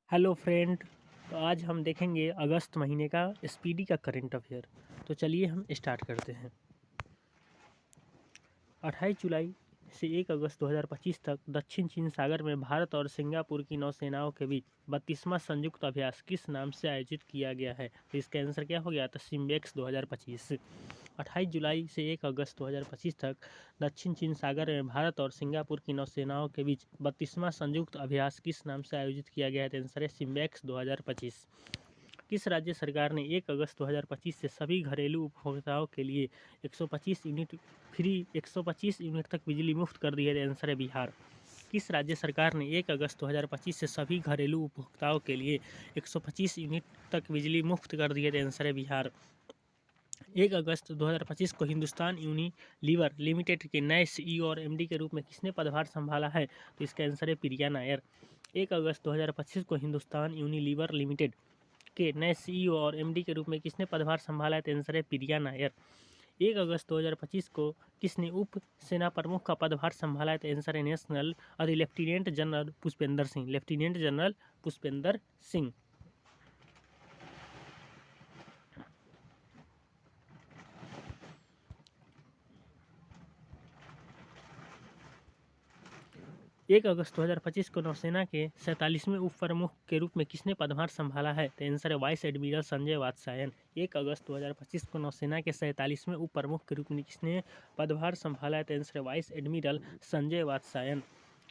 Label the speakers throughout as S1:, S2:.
S1: Hello friend. तो आज हम देखेंगे अगस्त महीने का स्पीडी का करंट अफेयर। तो चलिए हम स्टार्ट करते हैं। 28 जुलाई से 1 अगस्त 2025 तक दक्षिण चीन सागर में भारत और सिंगापुर की नौसेनाओं के बीच 32वां संयुक्त अभ्यास किस नाम से आयोजित किया गया है? तो इसका आंसर क्या हो गया? तो सिम्बेक्स 2025। 28 जुलाई से 1 अगस्त 2025 तक दक्षिण चीन सागर में भारत और सिंगापुर की नौसेनाओं के बीच 32वां संयुक्त अभ्यास किस नाम से आयोजित किया गया है? तो आंसर है सिम्बेक्स 2025। किस राज्य सरकार ने 1 अगस्त 2025 से सभी घरेलू उपभोक्ताओं के लिए 125 यूनिट तक बिजली मुफ्त कर दी है? आंसर है बिहार। किस राज्य सरकार ने 1 अगस्त 2025 से सभी घरेलू उपभोक्ताओं के लिए 125 यूनिट तक बिजली मुफ्त कर दी है? आंसर है बिहार। 1 अगस्त 2025 को हिंदुस्तान यूनिलीवर लिमिटेड के नए सीईओ और एमडी के रूप में किसने पदभार संभाला है? तो इसका आंसर है प्रिया नायर। 1 अगस्त 2025 को हिंदुस्तान यूनिलीवर लिमिटेड के नए सीईओ और एमडी के रूप में किसने पदभार संभाला है? तो आंसर है प्रिया नायर। 1 अगस्त 2025 को किसने उप सेना प्रमुख का पदभार संभाला है? तो आंसर है lieutenant general Pushpendra Singh. Lieutenant general Pushpendra Singh. 1 अगस्त 2025 को नौसेना के 47वें उप प्रमुख के रूप में किसने पदभार संभाला है? तो आंसर है वाइस एडमिरल संजय वात्सायन। 1 अगस्त 2025 को नौसेना के 47वें उप प्रमुख के रूप में किसने पदभार संभाला है? तो आंसर है वाइस एडमिरल संजय वात्सायन।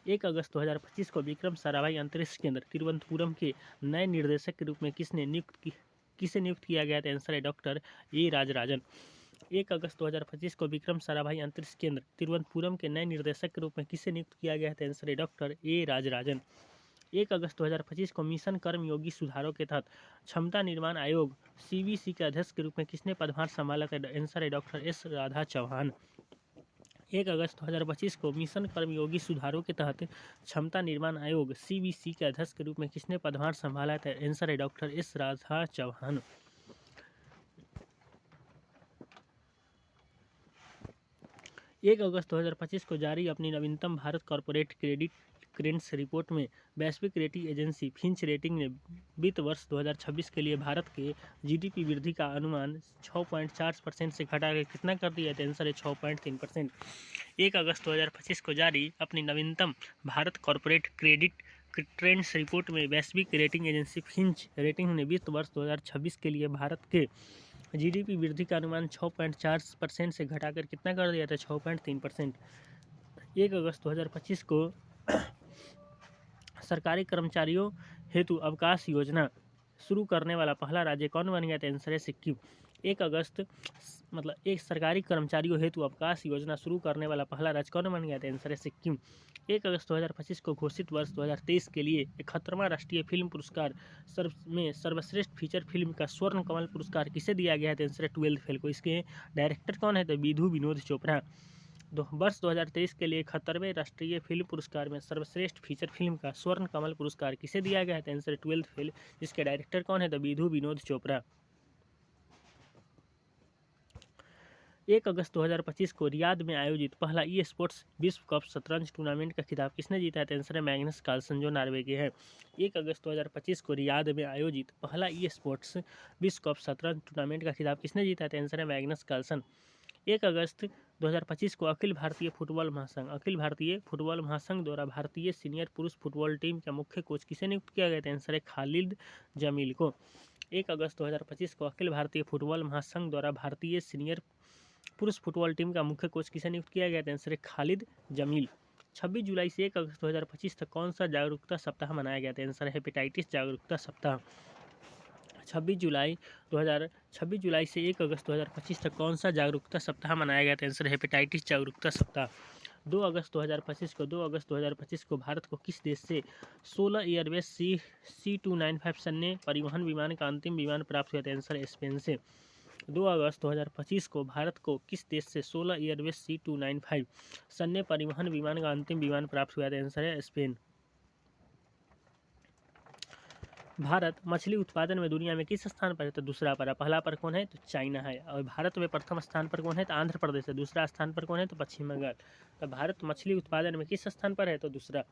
S1: 1 अगस्त 2025 को विक्रम साराभाई अंतरिक्ष केंद्र तिरुवनंतपुरम के नए निर्देशक के रूप में किसे नियुक्त किया गया? तो आंसर है डॉक्टर ए राजराजन। 1 अगस्त 2025 को विक्रम साराभाई अंतरिक्ष केंद्र तिरुवनंतपुरम के नए निर्देशक के रूप में किसे नियुक्त किया गया है? आंसर है डॉक्टर ए राजराजन। 1 अगस्त 2025 को मिशन कर्मयोगी सुधारों के तहत क्षमता निर्माण आयोग सीवीसी के अध्यक्ष के रूप में किसने पदभार संभाला था? आंसर है डॉक्टर एस राधा चौहान। 1 अगस्त 2025 को मिशन कर्मयोगी सुधारों के तहत क्षमता निर्माण आयोग सीवीसी के अध्यक्ष के रूप में किसने पदभार संभाला था? आंसर है डॉक्टर एस राधा चौहान। 1 अगस्त 2025 को जारी अपनी नवीनतम Bharat corporate credit trends report में वैश्विक रेटिंग एजेंसी फिंच रेटिंग ने वित्त वर्ष 2026 के लिए भारत के जीडीपी वृद्धि का अनुमान 6.4% से घटाकर कितना कर दिया है? आंसर है 6.3%। 1 अगस्त 2025 को जारी अपनी नवीनतम Bharat corporate credit trends report में वैश्विक रेटिंग एजेंसी फिंच रेटिंग ने वित्त वर्ष 2026 के लिए भारत के जीडीपी वृद्धि का अनुमान 6.4% से घटाकर कितना कर दिया था? 6.3%। 1 अगस्त 2025 को सरकारी कर्मचारियों हेतु अवकाश योजना शुरू करने वाला पहला राज्य कौन बन गया था? आंसर है सिक्किम। 1 अगस्त एक सरकारी कर्मचारियों हेतु अवकाश योजना शुरू करने वाला पहला राज्य कौन बन गया था? आंसर है सिक्किम। 1 अगस्त 2025 को घोषित वर्ष 2023 के लिए 71वां राष्ट्रीय फिल्म पुरस्कार में सर्वश्रेष्ठ फीचर फिल्म का स्वर्ण कमल पुरस्कार किसे दिया गया है? आंसर है 12th फेल को। इसके डायरेक्टर कौन है? तो विधु विनोद चोपड़ा। वर्ष 2023 के लिए 71वें राष्ट्रीय फिल्म पुरस्कार में सर्वश्रेष्ठ फीचर फिल्म का स्वर्ण कमल पुरस्कार किसे दिया गया है? तो आंसर 12th फेल, जिसके डायरेक्टर कौन है? तो विधु विनोद चोपड़ा। 1 अगस्त 2025 को रियाद में आयोजित पहला ई स्पोर्ट्स विश्व कप शतरंज टूर्नामेंट का खिताब किसने जीता है? आंसर है मैग्नस कार्लसन, जो नॉर्वे के हैं। 1 अगस्त 2025 को रियाद में आयोजित पहला ई स्पोर्ट्स विश्व कप शतरंज टूर्नामेंट का खिताब किसने जीता है? आंसर है मैग्नस कार्लसन। 1 अगस्त 2025 को अखिल भारतीय फुटबॉल महासंघ द्वारा भारतीय सीनियर पुरुष फुटबॉल टीम का मुख्य कोच किसे नियुक्त किया गया था? आंसर है खालिद जमील को। 1 अगस्त 2025 को अखिल भारतीय फुटबॉल महासंघ द्वारा भारतीय सीनियर पुरुष फुटबॉल टीम का मुख्य कोच किसे नियुक्त किया गया था? आंसर है खालिद जमील। 26 जुलाई से 1 अगस्त 2025 तक कौन सा जागरूकता सप्ताह मनाया गया था? आंसर है हेपेटाइटिस जागरूकता सप्ताह। 26 जुलाई से 1 अगस्त 2025 तक कौन सा जागरूकता सप्ताह मनाया गया था? आंसर हेपेटाइटिस जागरूकता सप्ताह। 2 अगस्त 2025 को भारत को किस देश से 16 एयरबेस C295 सैन्य परिवहन विमान का अंतिम विमान प्राप्त हुआ था? आंसर स्पेन से। 2 अगस्त 2025 को भारत को किस देश से 16 एयरबेस C295 सैन्य परिवहन विमान का अंतिम विमान प्राप्त हुआ था? आंसर है स्पेन। भारत मछली उत्पादन में दुनिया में किस स्थान पर है? तो दूसरा पर है। पहला पर कौन है? तो चाइना है। और भारत में प्रथम स्थान पर कौन है? तो आंध्र प्रदेश है। दूसरा स्थान पर कौन है? तो पश्चिम बंगाल। तो भारत मछली उत्पादन में किस स्थान पर है? तो दूसरा।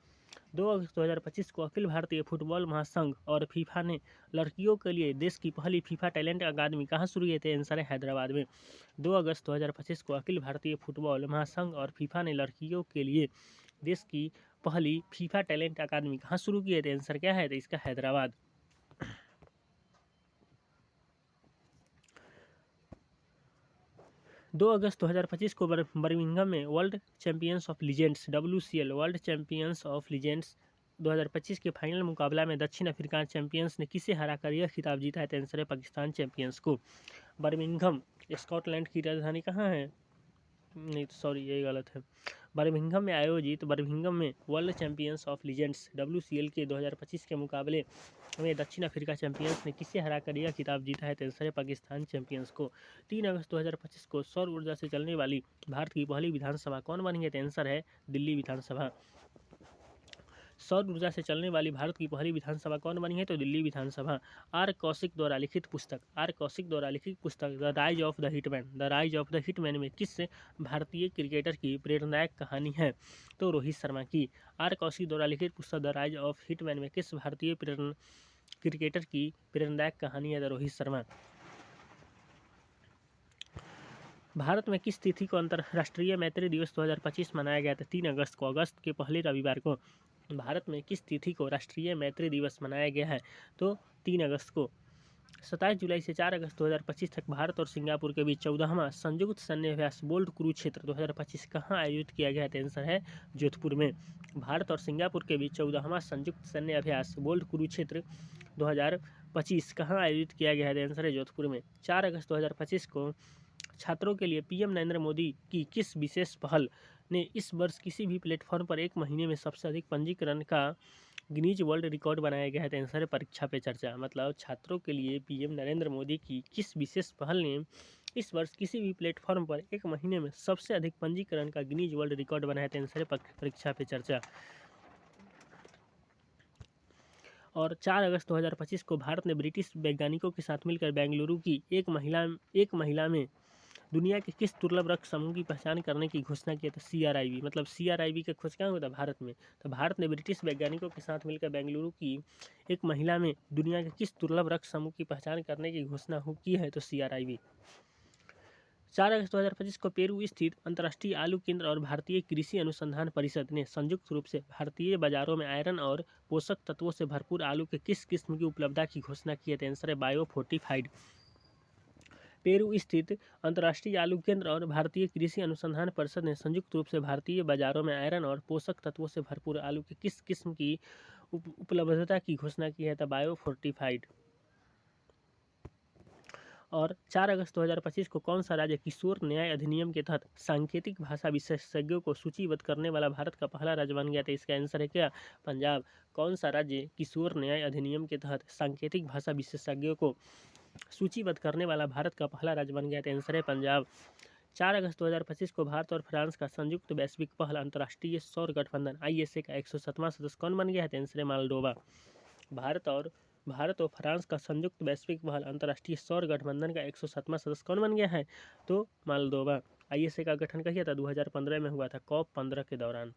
S1: 2 अगस्त 2025 को अखिल भारतीय फुटबॉल महासंघ और फीफा ने लड़कियों के लिए देश की पहली फीफा टैलेंट अकादमी कहाँ शुरू किए थे? आंसर है हैदराबाद में। 2 अगस्त 2025 को अखिल भारतीय फुटबॉल महासंघ और फीफा ने लड़कियों के लिए देश की पहली फीफा टैलेंट अकादमी कहाँ शुरू किए थे? आंसर क्या है? तो इसका हैदराबाद। 2 अगस्त 2025 को बर्मिंघम में world champions of legends WCL world champions of legends 2025 के फाइनल मुकाबला में दक्षिण अफ्रीका चैंपियंस ने किसे हराकर यह खिताब जीता है? तो आंसर है पाकिस्तान चैंपियंस को। बर्मिंघम स्कॉटलैंड की राजधानी कहाँ है? नहीं, सॉरी, ये गलत है। बर्मिंघम में आयोजित बर्मिंघम में world champions of legends WCL के 2025 के मुकाबले में दक्षिण अफ्रीका चैंपियंस ने किसे हराकर यह खिताब जीता है? तो आंसर है पाकिस्तान चैंपियंस को। 3 अगस्त 2025 को सौर ऊर्जा से चलने वाली भारत की पहली विधानसभा कौन बनी है? तो आंसर है दिल्ली विधानसभा। सौर ऊर्जा से चलने वाली भारत की पहली विधानसभा कौन बनी है? तो दिल्ली विधानसभा। आर कौशिक द्वारा लिखित पुस्तक the rise of the hitman में किस भारतीय क्रिकेटर की प्रेरणादायक कहानी है? तो रोहित शर्मा की। आर कौशिक द्वारा लिखित पुस्तक द राइज ऑफ हिटमैन में किस भारतीय क्रिकेटर की प्रेरणादायक कहानी है? तो रोहित शर्मा। भारत में किस तिथि को अंतर्राष्ट्रीय मैत्री दिवस 2025 मनाया गया था? 3 अगस्त को। अगस्त के पहले रविवार को भारत में किस तिथि को राष्ट्रीय मैत्री दिवस मनाया गया है? तो 3 अगस्त को। 27 जुलाई से 4 अगस्त 2025 तक भारत और सिंगापुर के बीच 14वां संयुक्त सैन्य अभ्यास बोल्ट कुरुक्षेत्र 2025 कहाँ आयोजित किया गया? आंसर है जोधपुर में। भारत और सिंगापुर के बीच 14वां संयुक्त सैन्य अभ्यास बोल्ट कुरुक्षेत्र 2025 कहाँ आयोजित किया गया है? आंसर है जोधपुर में। 4 अगस्त 2025 को छात्रों के लिए पीएम नरेंद्र मोदी की किस विशेष पहल ने इस वर्ष किसी भी प्लेटफॉर्म पर एक महीने में सबसे अधिक पंजीकरण का गिनीज वर्ल्ड रिकॉर्ड बनाया गया है? आंसर है परीक्षा पे चर्चा। मतलब छात्रों के लिए पीएम नरेंद्र मोदी की किस विशेष पहल ने इस वर्ष किसी भी प्लेटफॉर्म पर एक महीने में सबसे अधिक पंजीकरण का गिनीज वर्ल्ड रिकॉर्ड बनाया है? आंसर है परीक्षा पे चर्चा। और 4 अगस्त 2025 को भारत ने ब्रिटिश वैज्ञानिकों के साथ मिलकर बेंगलुरु की एक महिला में दुनिया के किस दुर्लभ वृक्ष समूह की पहचान करने की घोषणा की? तो CRIV। मतलब CRIV का खोज कहाँ हुआ था? भारत में। तो भारत ने ब्रिटिश वैज्ञानिकों के साथ मिलकर बेंगलुरु की एक महिला में दुनिया के किस दुर्लभ वृक्ष समूह की पहचान करने की घोषणा की है? तो CRIV। 4 अगस्त 2025 को पेरू स्थित अंतर्राष्ट्रीय आलू केंद्र और भारतीय कृषि अनुसंधान परिषद ने संयुक्त रूप से भारतीय बाजारों में आयरन और पोषक तत्वों से भरपूर आलू के किस किस्म की उपलब्धता की घोषणा की है? आंसर है बायो फोर्टिफाइड। पेरू स्थित अंतर्राष्ट्रीय आलू केंद्र और भारतीय कृषि अनुसंधान परिषद ने संयुक्त रूप से भारतीय बाजारों में आयरन और पोषक तत्वों से भरपूर आलू के किस किस्म की उपलब्धता की घोषणा की है? तो बायो फोर्टिफाइड। और 4 अगस्त 2025 को कौन सा राज्य किशोर न्याय अधिनियम के तहत सांकेतिक भाषा विशेषज्ञों को सूचीबद्ध करने वाला भारत का पहला राज्य बन गया था? इसका आंसर है क्या? पंजाब। कौन सा राज्य किशोर न्याय अधिनियम के तहत सांकेतिक भाषा विशेषज्ञों को सूचीबद्ध करने वाला भारत का पहला राज्य बन गया था? आंसर है पंजाब। 4 अगस्त 2025 को भारत और फ्रांस का संयुक्त वैश्विक पहल अंतर्राष्ट्रीय सौर गठबंधन ISA का 107वां सदस्य कौन बन गया है? आंसर है मोल्डोवा। भारत और फ्रांस का संयुक्त वैश्विक पहल अंतर्राष्ट्रीय सौर गठबंधन का 107वां सदस्य कौन बन गया है? तो मोल्डोवा। ISA का गठन किया था 2015 में हुआ था, COP 15 के दौरान।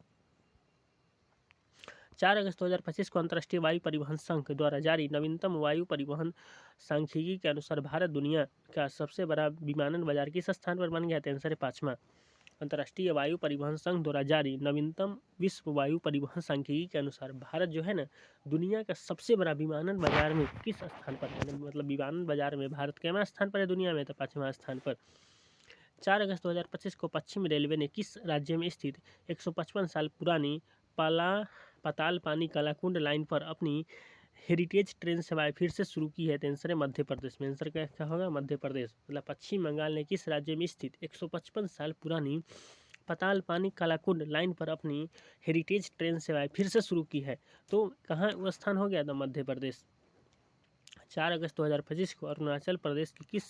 S1: 4 अगस्त 2025 को अंतर्राष्ट्रीय वायु परिवहन संघ द्वारा जारी नवीनतम वायु परिवहन सांख्यिकी के अनुसार भारत दुनिया का सबसे बड़ा विमानन बाजार किस स्थान पर बन गया था? आंसर है 5वां। अंतर्राष्ट्रीय वायु परिवहन संघ द्वारा जारी नवीनतम विश्व वायु परिवहन सांख्यिकी के अनुसार भारत जो है ना, दुनिया का सबसे बड़ा विमानन बाजार में किस स्थान पर है? मतलब विमानन बाजार में भारत कितना स्थान पर है दुनिया में? तो 5वां स्थान पर। 4 अगस्त 2025 को पश्चिम रेलवे ने किस राज्य में स्थित 155 साल पुरानी पातालपानी कलाकुंड लाइन पर अपनी हेरिटेज ट्रेन सेवाएं फिर से शुरू की है? आंसर है मध्य प्रदेश में। आंसर क्या होगा? मध्य प्रदेश। मतलब पश्चिम बंगाल ने किस राज्य में स्थित 155 साल पुरानी पातालपानी कलाकुंड लाइन पर अपनी हेरिटेज ट्रेन सेवाएं फिर से शुरू की है? तो कहाँ वो स्थान हो गया था? मध्य प्रदेश। 4 अगस्त 2025 को अरुणाचल प्रदेश की किस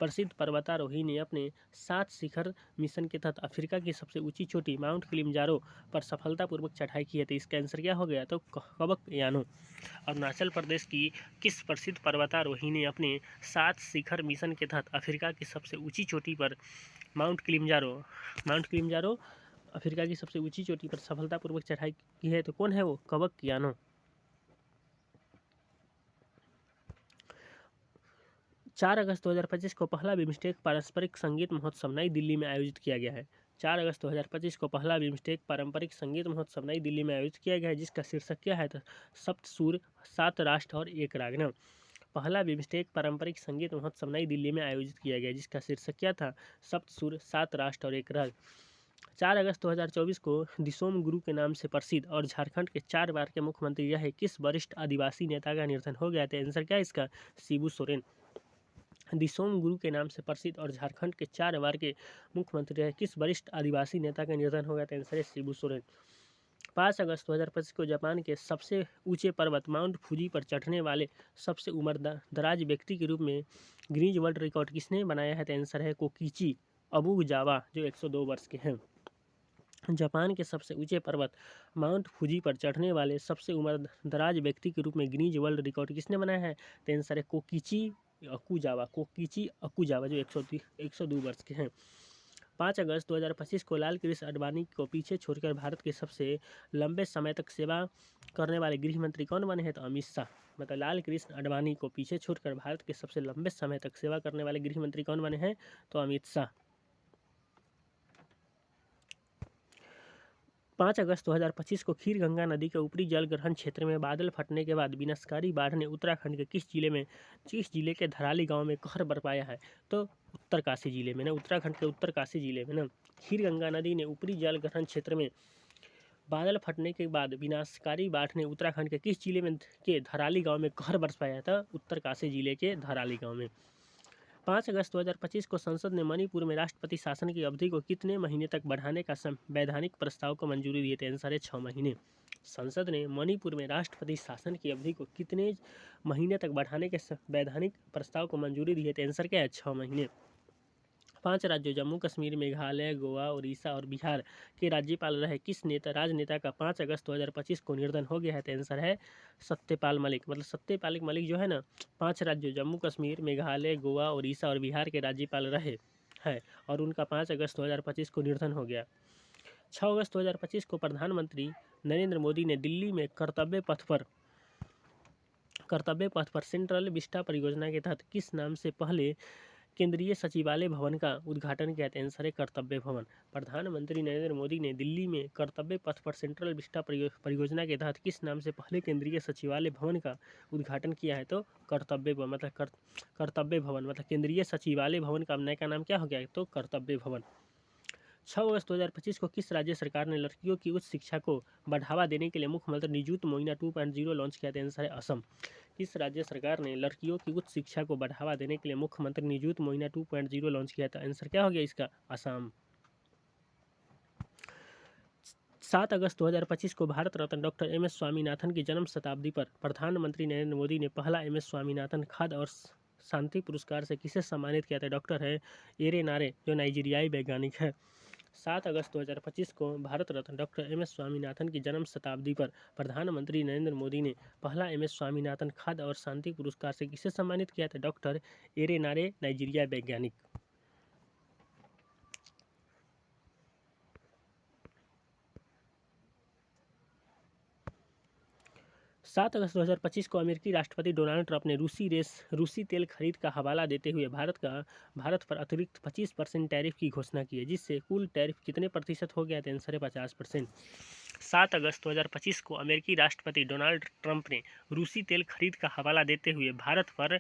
S1: प्रसिद्ध पर्वतारोही ने अपने 7 शिखर मिशन के तहत अफ्रीका की सबसे ऊंची चोटी माउंट किलिमंजारो पर सफलतापूर्वक चढ़ाई की है? तो इसका आंसर क्या हो गया? तो कबक यानो। अरुणाचल प्रदेश की किस प्रसिद्ध पर्वतारोही ने अपने 7 शिखर मिशन के तहत अफ्रीका की सबसे ऊंची चोटी पर माउंट किलिमंजारो अफ्रीका की सबसे ऊंची चोटी पर सफलतापूर्वक चढ़ाई की है तो कौन है वो? कबक कियानो। 4 अगस्त 2025 को पहला बिम्स्टेक पारस्परिक संगीत महोत्सव नई दिल्ली में आयोजित किया गया है। 4 अगस्त 2025 को पहला बिम्स्टेक पारंपरिक संगीत महोत्सव नई दिल्ली में आयोजित किया गया है, जिसका शीर्षक क्या है? तो सप्त सुर, 7 राष्ट्र और एक रागना। पहला बिम्स्टेक पारंपरिक संगीत महोत्सव नई दिल्ली में आयोजित किया गया, जिसका शीर्षक क्या था? सप्त सुर, 7 राष्ट्र और एक राग। 4 अगस्त 2024 को दिसोम गुरु के नाम से प्रसिद्ध और झारखंड के 4 बार के मुख्यमंत्री रहे किस वरिष्ठ आदिवासी नेता का निधन हो गया? तो आंसर क्या है इसका? शिबू सोरेन। दिसोम गुरु के नाम से प्रसिद्ध और झारखंड के 4 बार के मुख्यमंत्री रहे किस वरिष्ठ आदिवासी नेता का निधन हो गया? तो आंसर है शिबू सोरेन। 5 अगस्त 2025 को जापान के सबसे ऊंचे पर्वत माउंट फूजी पर चढ़ने वाले सबसे उम्र दराज व्यक्ति के रूप में गिनीज वर्ल्ड रिकॉर्ड किसने बनाया है? तो आंसर है कोकिची अबुजावा, जो 102 वर्ष के हैं। जापान के सबसे ऊंचे पर्वत माउंट फूजी पर चढ़ने वाले सबसे उम्र दराज व्यक्ति के रूप में गिनीज वर्ल्ड रिकॉर्ड किसने बनाया है? तो आंसर है कोकिची अकुजावा, जो 102 वर्ष के हैं। 5 अगस्त 2025 को लाल कृष्ण आडवाणी को पीछे छोड़कर भारत के सबसे लंबे समय तक सेवा करने वाले गृह मंत्री कौन बने हैं? तो अमित शाह। मतलब लाल कृष्ण आडवाणी को पीछे छोड़कर भारत के सबसे लंबे समय तक सेवा करने वाले गृह मंत्री कौन बने हैं? तो अमित शाह। 5 अगस्त 2025 को खीर गंगा नदी के ऊपरी जल ग्रहण क्षेत्र में बादल फटने के बाद विनाशकारी बाढ़ ने उत्तराखंड के किस जिले के धराली गांव में कहर बरपाया है? तो उत्तरकाशी जिले में ना, उत्तराखंड के उत्तरकाशी जिले में ना। खीर गंगा नदी ने ऊपरी जल ग्रहण क्षेत्र में बादल फटने के बाद विनाशकारी बाढ़ ने उत्तराखंड के किस जिले में के धराली गांव में कहर बरपाया था? उत्तरकाशी जिले के धराली गांव में। 5 अगस्त 2025 को संसद ने मणिपुर में राष्ट्रपति शासन की अवधि को कितने महीने तक बढ़ाने का संवैधानिक प्रस्ताव को मंजूरी दी? थे आंसर है 6 महीने। संसद ने मणिपुर में राष्ट्रपति शासन की अवधि को कितने महीने तक बढ़ाने के संवैधानिक प्रस्ताव को मंजूरी दी है? तो आंसर क्या है? 6 महीने। 5 राज्यों जम्मू कश्मीर, मेघालय, गोवा, उड़ीसा और बिहार के राज्यपाल रहे किस राजनेता का 5 अगस्त 2025 को निधन हो गया है? तो आंसर है सत्यपाल मलिक। मतलब सत्यपाल मलिक जो है ना, 5 राज्यों जम्मू कश्मीर, मेघालय, गोवा, उड़ीसा और बिहार के राज्यपाल रहे हैं और उनका 5 अगस्त 2025 को निधन हो गया। 6 अगस्त 2025 को प्रधानमंत्री नरेंद्र मोदी ने दिल्ली में कर्तव्य पथ पर सेंट्रल विस्टा परियोजना के तहत किस नाम से पहले केंद्रीय सचिवालय भवन का उद्घाटन किया? आंसर है कर्तव्य भवन। प्रधानमंत्री नरेंद्र मोदी ने दिल्ली में कर्तव्य पथ पर सेंट्रल विस्टा परियोजना के तहत किस नाम से पहले केंद्रीय सचिवालय भवन का उद्घाटन किया है? तो कर्तव्य भवन। मतलब कर्तव्य भवन मतलब केंद्रीय सचिवालय भवन का नया का नाम क्या हो गया? तो कर्तव्य भवन। 6 अगस्त 2025 को किस राज्य सरकार ने लड़कियों की उच्च शिक्षा को बढ़ावा देने के लिए मुख्यमंत्री निजुत मोइना 2.0 लॉन्च किया था? आंसर है असम। किस राज्य सरकार ने लड़कियों की उच्च शिक्षा को बढ़ावा देने के लिए मुख्यमंत्री निजुत मोइना 2.0 लॉन्च किया था? आंसर क्या हो गया इसका? असम। 7 अगस्त 2025 को Bharat Ratna doctor M S Swaminathan की जन्म शताब्दी पर प्रधानमंत्री नरेंद्र मोदी ने पहला एम एस स्वामीनाथन खाद्य और शांति पुरस्कार से किसे सम्मानित किया था? डॉक्टर है एरे नारे, जो नाइजीरियाई वैज्ञानिक है। 7 अगस्त 2025 को Bharat Ratna doctor M S Swaminathan की जन्म शताब्दी पर प्रधानमंत्री नरेंद्र मोदी ने पहला एम एस स्वामीनाथन खाद्य और शांति पुरस्कार से किसे सम्मानित किया था? डॉक्टर एरे नारे, नाइजीरिया वैज्ञानिक। 7 अगस्त 2025 को अमेरिकी राष्ट्रपति डोनाल्ड ट्रंप ने रूसी तेल खरीद का हवाला देते हुए भारत पर अतिरिक्त 25% टैरिफ की घोषणा की है, जिससे कुल टैरिफ कितने प्रतिशत हो गया? तो आंसर है 50%। 7 अगस्त 2025 को अमेरिकी राष्ट्रपति डोनाल्ड ट्रंप ने रूसी तेल खरीद का हवाला देते हुए भारत पर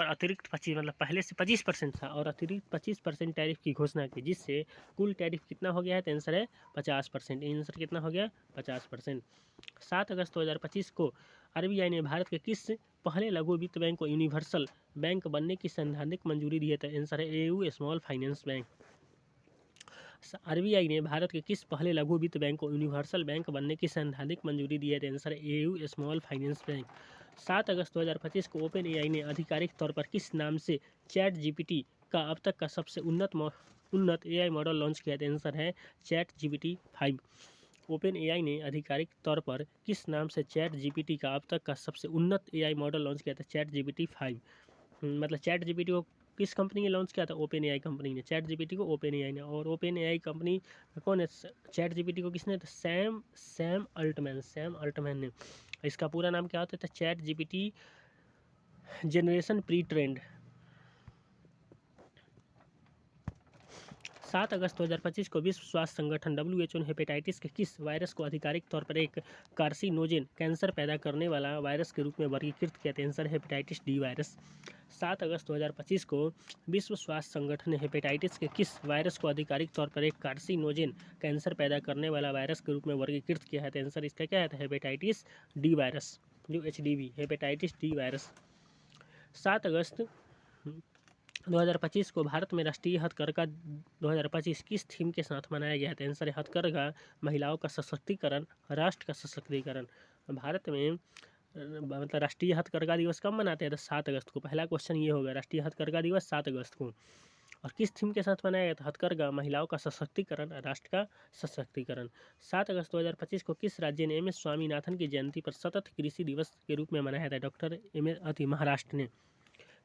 S1: अतिरिक्त 25 मतलब पहले से 25% था और अतिरिक्त 25% टैरिफ की घोषणा की, जिससे कुल टैरिफ कितना हो गया है? तो आंसर है 50%। आंसर कितना हो गया? 50%। 7 अगस्त 2025 को आरबीआई ने भारत के किस पहले लघु वित्त बैंक को यूनिवर्सल बैंक बनने की सैद्धांतिक मंजूरी दी है? तो आंसर है AU small finance bank. RBI ने भारत के किस पहले लघु वित्त बैंक को यूनिवर्सल बैंक बनने की सैद्धांतिक मंजूरी दी है? तो आंसर है एयू स्मॉल फाइनेंस बैंक। 7 अगस्त 2025 को ओपन एआई ने आधिकारिक तौर पर किस नाम से चैट जीपीटी का अब तक का सबसे उन्नत एआई मॉडल लॉन्च किया? तो आंसर है चैट जीपीटी 5। ओपन एआई ने आधिकारिक तौर पर किस नाम से चैट जीपीटी का अब तक का सबसे उन्नत एआई मॉडल लॉन्च किया था? Chat GPT 5। मतलब चैट जीपीटी को किस कंपनी ने लॉन्च किया था? ओपन एआई कंपनी ने। चैट जीपीटी को ओपन एआई ने। और ओपन एआई कंपनी कौन है? चैट जीपीटी को किसने? तो सैम अल्टमैन ने। इसका पूरा नाम क्या होता है? Chat GPT generation pre trend. 7 अगस्त 2025 को विश्व स्वास्थ्य संगठन WHO ने हेपेटाइटिस के किस वायरस को आधिकारिक तौर पर एक कार्सिनोजेन कैंसर पैदा करने वाला वायरस के रूप में वर्गीकृत किया था? Answer hepatitis D virus. 7 अगस्त 2025 को विश्व स्वास्थ्य संगठन ने हेपेटाइटिस के किस वायरस को आधिकारिक तौर पर एक कार्सिनोजेन कैंसर पैदा करने वाला वायरस के रूप में वर्गीकृत किया है? आंसर इसका क्या है? हेपेटाइटिस डी वायरस, जो HDV, हेपेटाइटिस डी वायरस। 7 अगस्त 2025 को भारत में राष्ट्रीय हथकरघा 2025 किस थीम के साथ मनाया गया था? आंसर है हथकरघा महिलाओं का सशक्तिकरण, राष्ट्र का सशक्तिकरण। भारत में मतलब राष्ट्रीय हथकरघा दिवस कब मनाते हैं? तो 7 अगस्त को। पहला क्वेश्चन ये होगा, राष्ट्रीय हथकरघा दिवस 7 अगस्त को। और किस थीम के साथ मनाया गया था? हथकरघा महिलाओं का सशक्तिकरण, राष्ट्र का सशक्तिकरण। 7 अगस्त 2025 को किस राज्य ने MS स्वामीनाथन की जयंती पर सतत कृषि दिवस के रूप में मनाया था? डॉक्टर महाराष्ट्र ने।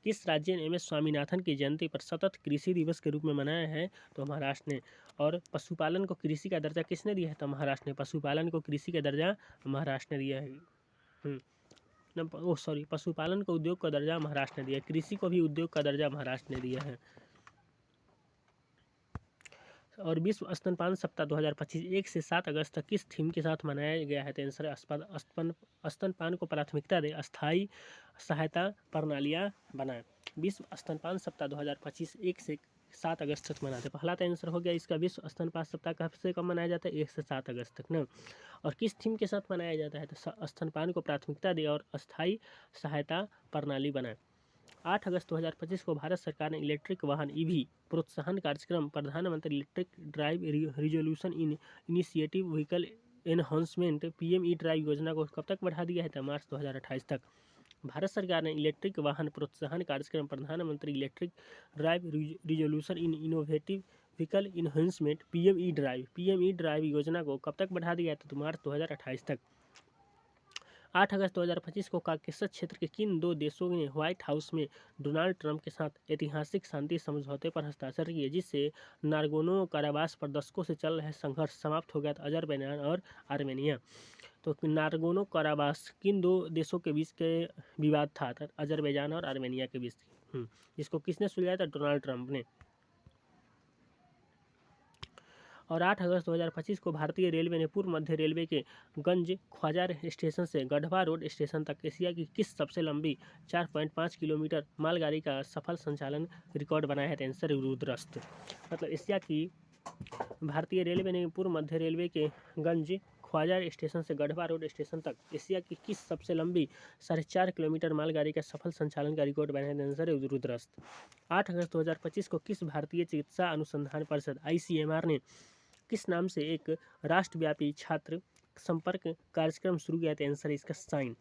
S1: किस राज्य ने MS स्वामीनाथन की जयंती पर सतत कृषि दिवस के रूप में मनाया है? तो महाराष्ट्र ने। और पशुपालन को कृषि का दर्जा किसने दिया है? तो महाराष्ट्र ने। पशुपालन को कृषि का दर्जा महाराष्ट्र ने दिया है। पशुपालन को उद्योग का दर्जा महाराष्ट्र ने दिया है। कृषि को भी उद्योग का दर्जा महाराष्ट्र ने दिया है। और विश्व स्तनपान सप्ताह 2025 1 से 7 अगस्त तक किस थीम के साथ मनाया गया है? तो आंसर स्तनपान को प्राथमिकता दे, अस्थायी सहायता प्रणालियाँ बनाएं। विश्व स्तनपान सप्ताह 2025 1 से 7 अगस्त तक मनाते। पहला तो आंसर हो गया इसका। विश्व स्तनपान सप्ताह कब से कब मनाया जाता है? 1 से 7 अगस्त तक ना। और किस थीम के साथ मनाया जाता है? तो स्तनपान को प्राथमिकता दे और अस्थायी सहायता प्रणाली बनाए। 8 अगस्त 2025 को भारत सरकार ने इलेक्ट्रिक वाहन EV प्रोत्साहन कार्यक्रम प्रधानमंत्री electric drive resolution initiative vehicle enhancement PME drive योजना को कब तक बढ़ा दिया है? तो मार्च 2028 तक। भारत सरकार ने इलेक्ट्रिक वाहन प्रोत्साहन कार्यक्रम प्रधानमंत्री electric drive resolution innovative vehicle enhancement PME drive योजना को कब तक बढ़ा दिया है? तो मार्च 2028 तक। 8 अगस्त 2025 को काकेशस क्षेत्र के किन दो देशों ने व्हाइट हाउस में डोनाल्ड ट्रंप के साथ ऐतिहासिक शांति समझौते पर हस्ताक्षर किए, जिससे नागोर्नो काराबाख प्रदर्शकों से चल रहे संघर्ष समाप्त हो गया था? अजरबैजान और आर्मेनिया। तो नागोर्नो काराबाख किन दो देशों के बीच के विवाद था? अजरबैजान और आर्मेनिया के बीच। जिसको किसने सुलझाया था? डोनाल्ड ट्रंप ने। और 8 अगस्त 2025 को भारतीय रेलवे ने पूर्व मध्य रेलवे के गंज ख्वाजा स्टेशन से गढ़वा रोड स्टेशन तक एशिया की किस सबसे लंबी 4.5 किलोमीटर मालगाड़ी का सफल संचालन रिकॉर्ड बनाया है? आंसर रुद्रस्त। मतलब एशिया की भारतीय रेलवे ने पूर्व मध्य रेलवे के गंज ख्वाजा स्टेशन से गढ़वा रोड स्टेशन तक एशिया की किस सबसे लंबी 4.5 किलोमीटर मालगाड़ी का सफल संचालन का रिकॉर्ड बनाया है? आंसर रुद्रस्त। 8 अगस्त 2025 को किस भारतीय चिकित्सा अनुसंधान परिषद ICMR ने किस नाम से एक राष्ट्रव्यापी छात्र संपर्क कार्यक्रम शुरू किया था? आंसर इसका साइन।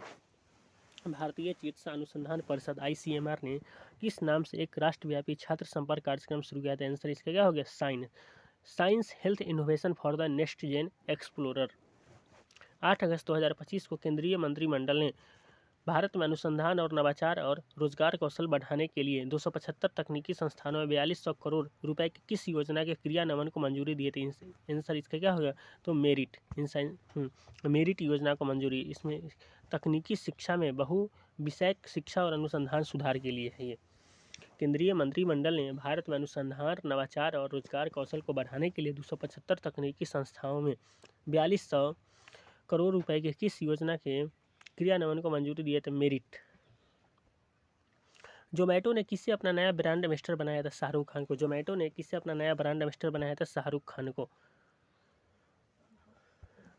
S1: भारतीय चिकित्सा अनुसंधान परिषद ICMR ने किस नाम से एक राष्ट्रव्यापी छात्र संपर्क कार्यक्रम शुरू किया था? आंसर इसका क्या हो गया? Sign. Science health innovation for the next gen explorer. 8 अगस्त 2025 को केंद्रीय मंत्रिमंडल ने भारत में अनुसंधान और नवाचार और रोजगार कौशल बढ़ाने के लिए 275 तकनीकी संस्थानों में 4200 करोड़ रुपए की किस योजना के क्रियान्वयन को मंजूरी दी थी? आंसर इसका क्या होगा? तो मेरिट योजना को मंजूरी। इसमें तकनीकी शिक्षा में बहु विषयक शिक्षा और अनुसंधान सुधार के लिए है ये। केंद्रीय मंत्रिमंडल ने भारत में अनुसंधान, नवाचार और रोजगार कौशल को बढ़ाने के लिए 275 तकनीकी संस्थाओं में 4200 करोड़ रुपए के किस योजना के क्रियान्वयन को मंजूरी दिए थे? मेरिट। जोमेटो ने किससे अपना नया ब्रांड एम्बेसडर बनाया था? शाहरुख खान को। जोमेटो ने किससे अपना नया ब्रांड एम्बेसडर बनाया था? शाहरुख खान को।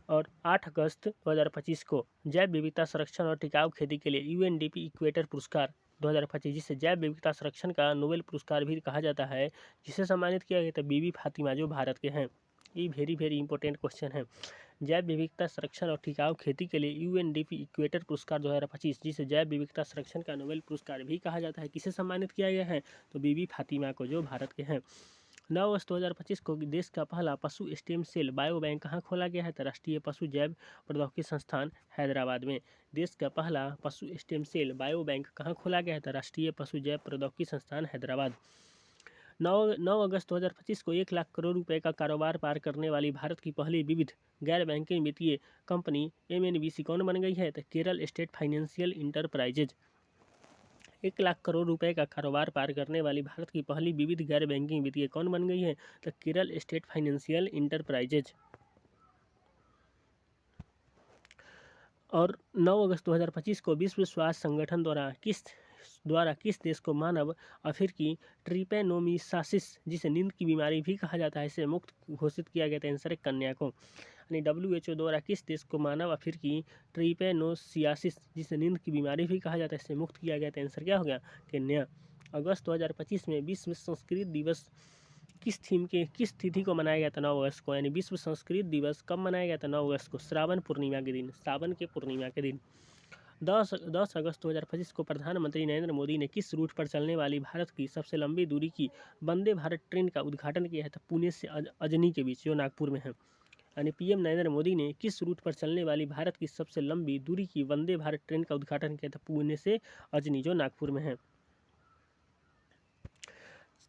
S1: और 8 अगस्त 2025 को जैव विविधता संरक्षण और टिकाऊ खेती के लिए UNDP इक्वेटर पुरस्कार 2025, जिसे जैव विविधता संरक्षण का नोबेल पुरस्कार भी कहा जाता है, जिसे सम्मानित किया गया था? बीबी फातिमा, जो भारत के हैं। ये वेरी इंपॉर्टेंट क्वेश्चन है। जैव विविधता संरक्षण और टिकाऊ खेती के लिए UNDP इक्वेटर पुरस्कार 2025, जिसे जैव विविधता संरक्षण का नोबेल पुरस्कार भी कहा जाता है, किसे सम्मानित किया गया है? तो बीबी फातिमा को, जो भारत के हैं। 9 अगस्त 2025 को देश का पहला पशु स्टेम सेल बायो बैंक कहाँ खोला गया है? तो राष्ट्रीय पशु जैव प्रौद्योगिकी संस्थान हैदराबाद में। देश का पहला पशु स्टेम सेल बायो बैंक कहाँ खोला गया है? तो राष्ट्रीय पशु जैव प्रौद्योगिकी संस्थान हैदराबाद। 9 अगस्त 2025 को 1 लाख करोड़ रुपए का कारोबार पार करने वाली भारत की पहली विविध गैर बैंकिंग वित्तीय कंपनी एमएनबीसी कौन बन गई है? तो Kerala state financial enterprises. 1 lakh crore रुपए का कारोबार पार करने वाली भारत की पहली विविध गैर बैंकिंग वित्तीय कौन बन गई है? तो केरल स्टेट फाइनेंशियल इंटरप्राइजेज। और 9 अगस्त 2025 को विश्व स्वास्थ्य संगठन द्वारा किस देश को मानव अफ्रीकी ट्रिपेनोमिसासिस, जिसे नींद की बीमारी भी कहा जाता है, इसे मुक्त घोषित किया गया था? आंसर है कन्या को। यानी WHO द्वारा किस देश को मानव अफ्रीकी ट्रिपेनोसियासिस, जिसे नींद की बीमारी भी कहा जाता है, इसे मुक्त किया गया था? आंसर क्या हो गया? कन्या। अगस्त 2025 में विश्व संस्कृत दिवस किस तिथि को मनाया गया था? 9 अगस्त को। यानी विश्व संस्कृत दिवस कब मनाया गया था? 9 अगस्त को, श्रावण पूर्णिमा के दिन, सावन के पूर्णिमा के दिन। 10 अगस्त 2025 को प्रधानमंत्री नरेंद्र मोदी ने किस रूट पर चलने वाली भारत की सबसे लंबी दूरी की वंदे भारत ट्रेन का उद्घाटन किया है? तो पुणे से अजनी के बीच, जो नागपुर में है। यानी पीएम नरेंद्र मोदी ने किस रूट पर चलने वाली भारत की सबसे लंबी दूरी की वंदे भारत ट्रेन का उद्घाटन किया था? पुणे से अजनी, जो नागपुर में है।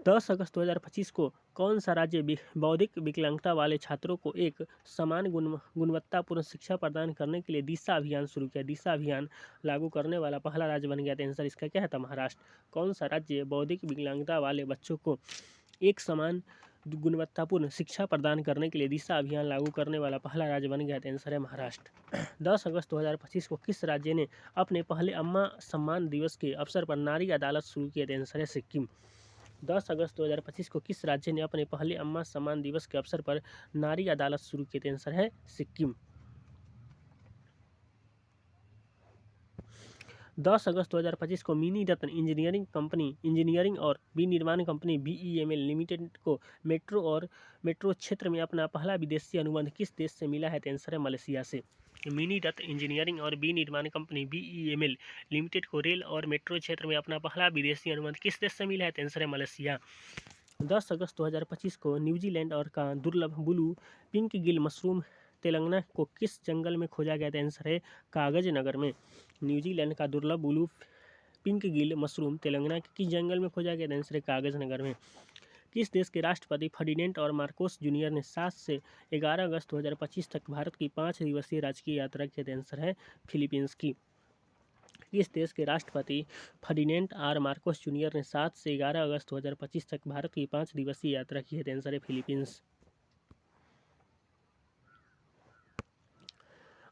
S1: 10 अगस्त 2025 को कौन सा राज्य बौद्धिक विकलांगता वाले छात्रों को एक समान गुणवत्तापूर्ण शिक्षा प्रदान करने के लिए दिशा अभियान शुरू किया? दिशा अभियान लागू करने वाला पहला राज्य बन गया था? आंसर इसका क्या है? था महाराष्ट्र। कौन सा राज्य बौद्धिक विकलांगता वाले बच्चों को एक समान गुणवत्तापूर्ण शिक्षा प्रदान करने के लिए दिशा अभियान लागू करने वाला पहला राज्य बन गया था? आंसर है महाराष्ट्र। 10 अगस्त 2025 को किस राज्य ने अपने पहले अम्मा सम्मान दिवस के अवसर पर नारी अदालत शुरू किए थे? आंसर है सिक्किम। 10 अगस्त 2025 को किस राज्य ने अपने पहले अम्मा सम्मान दिवस के अवसर पर नारी अदालत शुरू किए थे? आंसर है सिक्किम। 10 अगस्त 2025 को मिनी रत्न इंजीनियरिंग और विनिर्माण कंपनी BEML लिमिटेड को मेट्रो क्षेत्र में अपना पहला विदेशी अनुबंध किस देश से मिला है? तो आंसर है मलेशिया से। मिनी रत्न इंजीनियरिंग और विनिर्माण कंपनी BEML लिमिटेड को रेल और मेट्रो क्षेत्र में अपना पहला विदेशी अनुबंध किस देश से मिला है? तो आंसर है मलेशिया। 10 अगस्त 2025 को न्यूजीलैंड और का दुर्लभ blue pink Gill mushroom Telangana को किस जंगल में खोजा गया था? आंसर है कागज नगर में। न्यूजीलैंड का दुर्लभ blue pink Gill mushroom Telangana के किस जंगल में खोजा गया था? आंसर है कागज नगर में। किस देश के राष्ट्रपति फर्डिनेंड और मार्कोस जूनियर ने 7 से 11 अगस्त 2025 तक भारत की 5 दिवसीय राजकीय यात्रा की? आंसर है फिलीपींस की। किस देश के राष्ट्रपति फर्डिनेंड आर मार्कोस जूनियर ने 7 से 11 अगस्त 2025 तक भारत की 5 दिवसीय यात्रा की है? आंसर है फिलीपींस।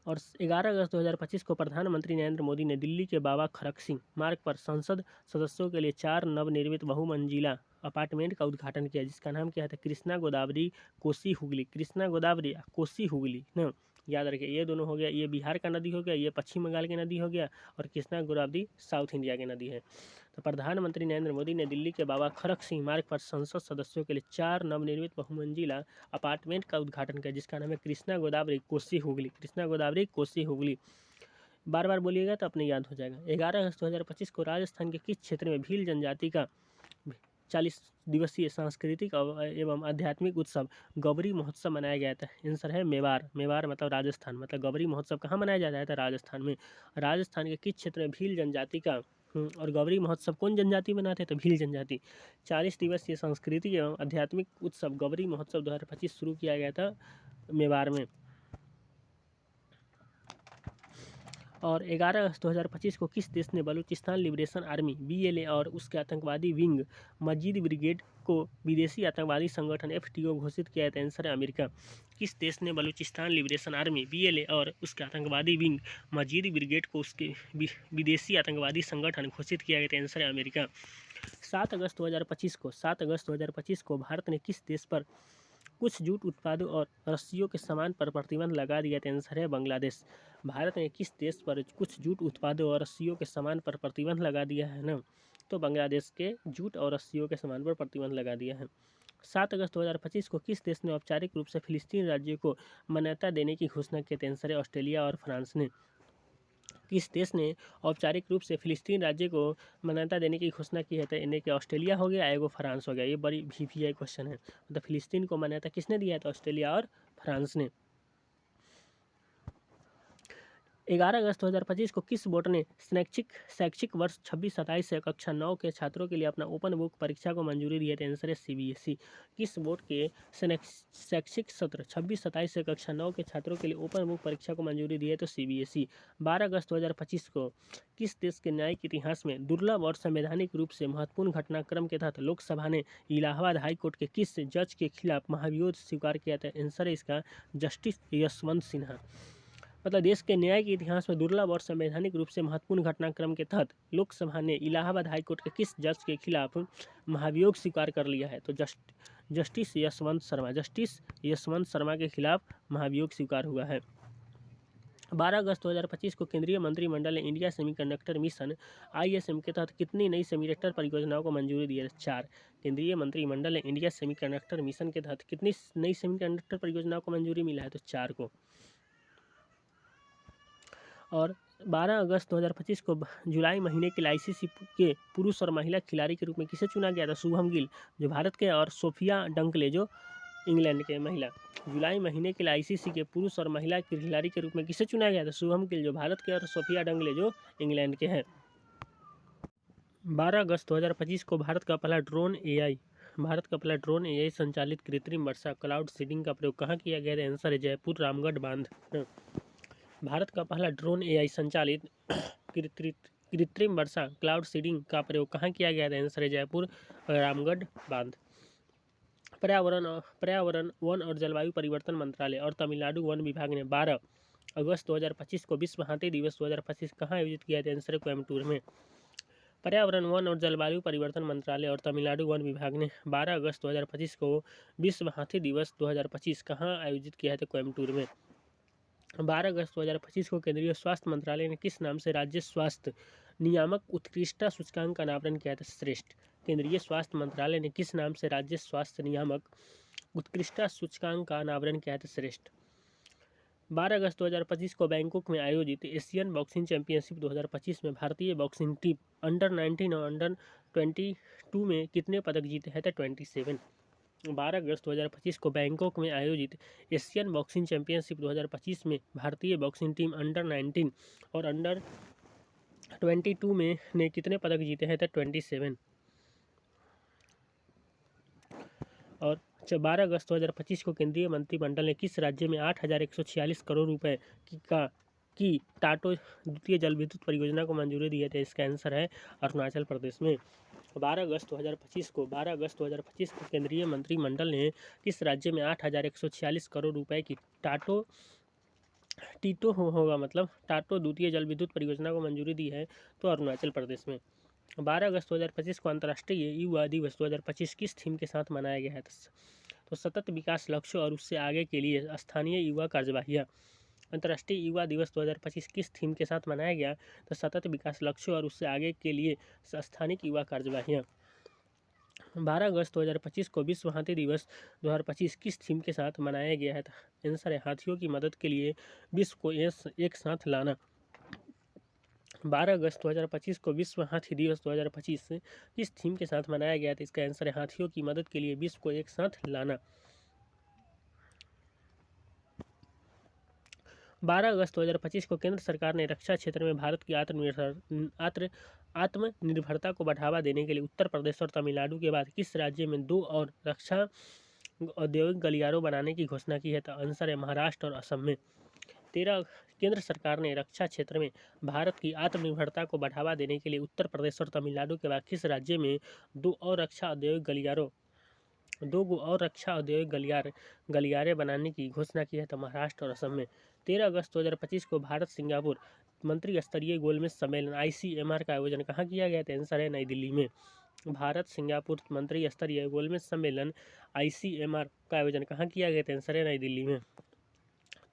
S1: और 11 अगस्त 2025 को प्रधानमंत्री नरेंद्र मोदी ने दिल्ली के बाबा खड़क सिंह मार्ग पर संसद सदस्यों के लिए 4 नवनिर्मित बहुमंजिला अपार्टमेंट का उद्घाटन किया, जिसका नाम क्या है? कृष्णा गोदावरी कोसी हुगली। कृष्णा गोदावरी कोसी हुगली ना, याद रखिए। ये दोनों हो गया, ये बिहार का नदी हो गया, ये पश्चिम बंगाल की नदी हो गया, और कृष्णा गोदावरी साउथ इंडिया की नदी है। तो प्रधानमंत्री नरेंद्र मोदी ने दिल्ली के बाबा खड़क सिंह मार्ग पर संसद सदस्यों के लिए 4 नवनिर्मित बहुमंजिला अपार्टमेंट का उद्घाटन किया, जिसका नाम है कृष्णा गोदावरी कोसी हुगली। कृष्णा गोदावरी कोसी हुगली, बार बार बोलिएगा तो अपने याद हो जाएगा। 11 अगस्त 2025 को राजस्थान के किस क्षेत्र में भील जनजाति का 40 दिवसीय सांस्कृतिक एवं आध्यात्मिक उत्सव गौरी महोत्सव मनाया गया था? आंसर है मेवाड़। मेवाड़ मतलब राजस्थान, मतलब गौरी महोत्सव कहाँ मनाया जाता है? राजस्थान में। राजस्थान के किस क्षेत्र में भील जनजाति का और गौरी महोत्सव कौन जनजाति मनाते हैं? तो भील जनजाति। 40 दिवसीय सांस्कृतिक एवं आध्यात्मिक उत्सव गौरी महोत्सव 2025 शुरू किया गया था मेवाड़ में। और 11 अगस्त 2025 को किस देश ने बलूचिस्तान लिबरेशन आर्मी BLA और उसके आतंकवादी विंग मजीद ब्रिगेड को विदेशी आतंकवादी संगठन FTO घोषित किया था? आंसर है अमेरिका। किस देश ने बलूचिस्तान लिबरेशन आर्मी BLA और उसके आतंकवादी विंग मजीद ब्रिगेड को उसके विदेशी आतंकवादी संगठन घोषित किया गया था? आंसर है अमेरिका। 7 अगस्त 2025 को भारत ने किस देश पर कुछ जूट उत्पादों और रस्सियों के सामान पर प्रतिबंध लगा दिया था? आंसर है बांग्लादेश। भारत ने किस देश पर कुछ जूट उत्पादों और रस्सियों के सामान पर प्रतिबंध लगा दिया है ना? तो बांग्लादेश के जूट और रस्सियों के सामान पर प्रतिबंध लगा दिया है। 7 अगस्त 2025 को किस देश ने औपचारिक रूप से फिलिस्तीन राज्य को मान्यता देने की घोषणा की थी? आंसर है ऑस्ट्रेलिया और फ्रांस ने। 7 अगस्त 2025 को किस देश ने औपचारिक रूप से फिलिस्तीन राज्य को मान्यता देने की घोषणा की थी? आंसर है ऑस्ट्रेलिया और फ्रांस ने। 7 अगस्त 2025 को किस देश ने औपचारिक रूप से फिलिस्तीन राज्य को मान्यता देने की घोषणा की थी? आंसर है ऑस्ट्रेलिया और फ्रांस ने। किस देश ने औपचारिक रूप से फिलिस्तीन राज्य को मान्यता देने की घोषणा की है? तो इन्हें कि ऑस्ट्रेलिया हो गया, एगो फ्रांस हो गया। ये बड़ी VVI क्वेश्चन है। मतलब फिलिस्तीन को मान्यता किसने दिया है? तो ऑस्ट्रेलिया और फ्रांस ने। 11 अगस्त 2025 को किस बोर्ड ने शैक्षिक वर्ष 26-27 से कक्षा 9 के छात्रों के लिए अपना ओपन बुक परीक्षा को मंजूरी दी है? तो आंसर है CBSE। किस बोर्ड के शैक्षिक सत्र 26-27 से कक्षा 9 के छात्रों के लिए ओपन बुक परीक्षा को मंजूरी दी है? तो CBSE। 12 अगस्त 2025 को किस देश के न्यायिक इतिहास में दुर्लभ और संवैधानिक रूप से महत्वपूर्ण घटनाक्रम के तहत लोकसभा ने इलाहाबाद हाईकोर्ट के किस जज के खिलाफ महाभियोग स्वीकार किया था? आंसर है इसका जस्टिस यशवंत सिन्हा। मतलब देश के न्याय के इतिहास में दुर्लभ और संवैधानिक रूप से महत्वपूर्ण घटनाक्रम के तहत लोकसभा ने इलाहाबाद हाईकोर्ट के किस जज के खिलाफ महाभियोग स्वीकार कर लिया है? तो जस्टिस यशवंत शर्मा के खिलाफ महाभियोग स्वीकार हुआ है। 12 अगस्त 2025 को केंद्रीय मंत्रिमंडल ने इंडिया सेमीकंडक्टर मिशन ISM के तहत कितनी नई सेमीकंडक्टर परियोजनाओं को मंजूरी दी है? 4। केंद्रीय मंत्रिमंडल ने इंडिया सेमीकंडक्टर मिशन के तहत कितनी नई सेमीकंडक्टर परियोजनाओं को मंजूरी मिला है? तो 4 को। और 12 अगस्त 2025 को जुलाई महीने के लिए ICC के पुरुष और महिला खिलाड़ी के रूप में किसे चुना गया था? शुभम गिल जो भारत के, और सोफिया डंकले जो इंग्लैंड के महिला। जुलाई महीने के लिए ICC के पुरुष और महिला खिलाड़ी के रूप में किसे चुना गया था? शुभम गिल जो भारत के, और सोफिया डंकले जो इंग्लैंड के हैं। 12 अगस्त 2025 को भारत का पहला ड्रोन AI संचालित कृत्रिम वर्षा क्लाउड सीडिंग का प्रयोग कहाँ किया गया था? आंसर है जयपुर रामगढ़ बांध। भारत का पहला ड्रोन AI संचालित कृत्रिम वर्षा क्लाउड सीडिंग का प्रयोग कहाँ किया गया था? आंसर है जयपुर रामगढ़ बांध। पर्यावरण वन और जलवायु परिवर्तन मंत्रालय और तमिलनाडु वन विभाग ने 12 अगस्त 2025 को विश्व हाथी दिवस 2025 कहाँ आयोजित किया था? आंसर है कोयम्बटूर में। पर्यावरण वन और जलवायु परिवर्तन मंत्रालय और तमिलनाडु वन विभाग ने 12 अगस्त 2025 को विश्व हाथी दिवस 2025 कहाँ आयोजित किया था? कोयम्बटूर में। 12 अगस्त 2025 को केंद्रीय स्वास्थ्य मंत्रालय ने किस नाम से राज्य स्वास्थ्य नियामक उत्कृष्टता सूचकांक का अनावरण किया था? श्रेष्ठ। केंद्रीय स्वास्थ्य मंत्रालय ने किस नाम से राज्य स्वास्थ्य नियामक उत्कृष्टता सूचकांक का अनावरण किया था? श्रेष्ठ। 12 अगस्त 2025 को बैंकॉक में आयोजित एशियन बॉक्सिंग चैंपियनशिप 2025 में भारतीय बॉक्सिंग टीम अंडर 19 और अंडर 22 में कितने पदक जीते हैं? तो 27। 12 अगस्त 2025 को बैंकॉक में आयोजित एशियन बॉक्सिंग चैंपियनशिप 2025 में भारतीय बॉक्सिंग टीम अंडर 19 और अंडर 22 में ने कितने पदक जीते हैं? तो 27। और 12 अगस्त 2025 को केंद्रीय मंत्रिमंडल ने किस राज्य में 8,146 करोड़ रुपए की टाटो द्वितीय जल विद्युत परियोजना को मंजूरी दी है? तो इसका आंसर है अरुणाचल प्रदेश में। 12 अगस्त 2025 को केंद्रीय मंत्रिमंडल ने किस राज्य में 8,146 करोड़ रुपए की टाटो द्वितीय जल विद्युत परियोजना को मंजूरी दी है? तो अरुणाचल प्रदेश में। 12 अगस्त 2025 को अंतर्राष्ट्रीय युवा दिवस 2025 किस थीम के साथ मनाया गया है? तो सतत विकास लक्ष्य और उससे आगे के लिए स्थानीय युवा कार्यवाहियाँ। अंतर्राष्ट्रीय युवा दिवस 2025 किस थीम के साथ मनाया गया? तो सतत विकास लक्ष्य और उससे आगे के लिए स्थानिक युवा कार्यवाहियाँ। 12 अगस्त 2025 को विश्व हाथी दिवस 2025 किस थीम के साथ मनाया गया है? आंसर है हाथियों की मदद के लिए विश्व को एक साथ लाना। 12 अगस्त 2025 को विश्व हाथी दिवस 2025 किस थीम के साथ मनाया गया था? इसका आंसर है हाथियों की मदद के लिए विश्व को एक साथ लाना। 12 अगस्त 2025 को केंद्र सरकार ने रक्षा क्षेत्र में भारत की आत्मनिर्भरता को बढ़ावा देने के लिए उत्तर प्रदेश और तमिलनाडु के बाद किस राज्य में 2 और रक्षा औद्योगिक गलियारों बनाने की घोषणा की है? तो आंसर है महाराष्ट्र और असम में। 13 केंद्र सरकार ने रक्षा क्षेत्र में भारत की आत्मनिर्भरता को बढ़ावा देने के लिए उत्तर प्रदेश और तमिलनाडु के बाद किस राज्य में 2 और रक्षा औद्योगिक गलियारे बनाने की घोषणा की है? तो महाराष्ट्र और असम में। 13 अगस्त 2025 को भारत सिंगापुर मंत्री स्तरीय गोलमेज सम्मेलन ICMR का आयोजन कहाँ किया गया था? आंसर है नई दिल्ली में। भारत सिंगापुर मंत्री स्तरीय गोलमेज सम्मेलन ICMR का आयोजन कहाँ किया गया था? आंसर है नई दिल्ली में।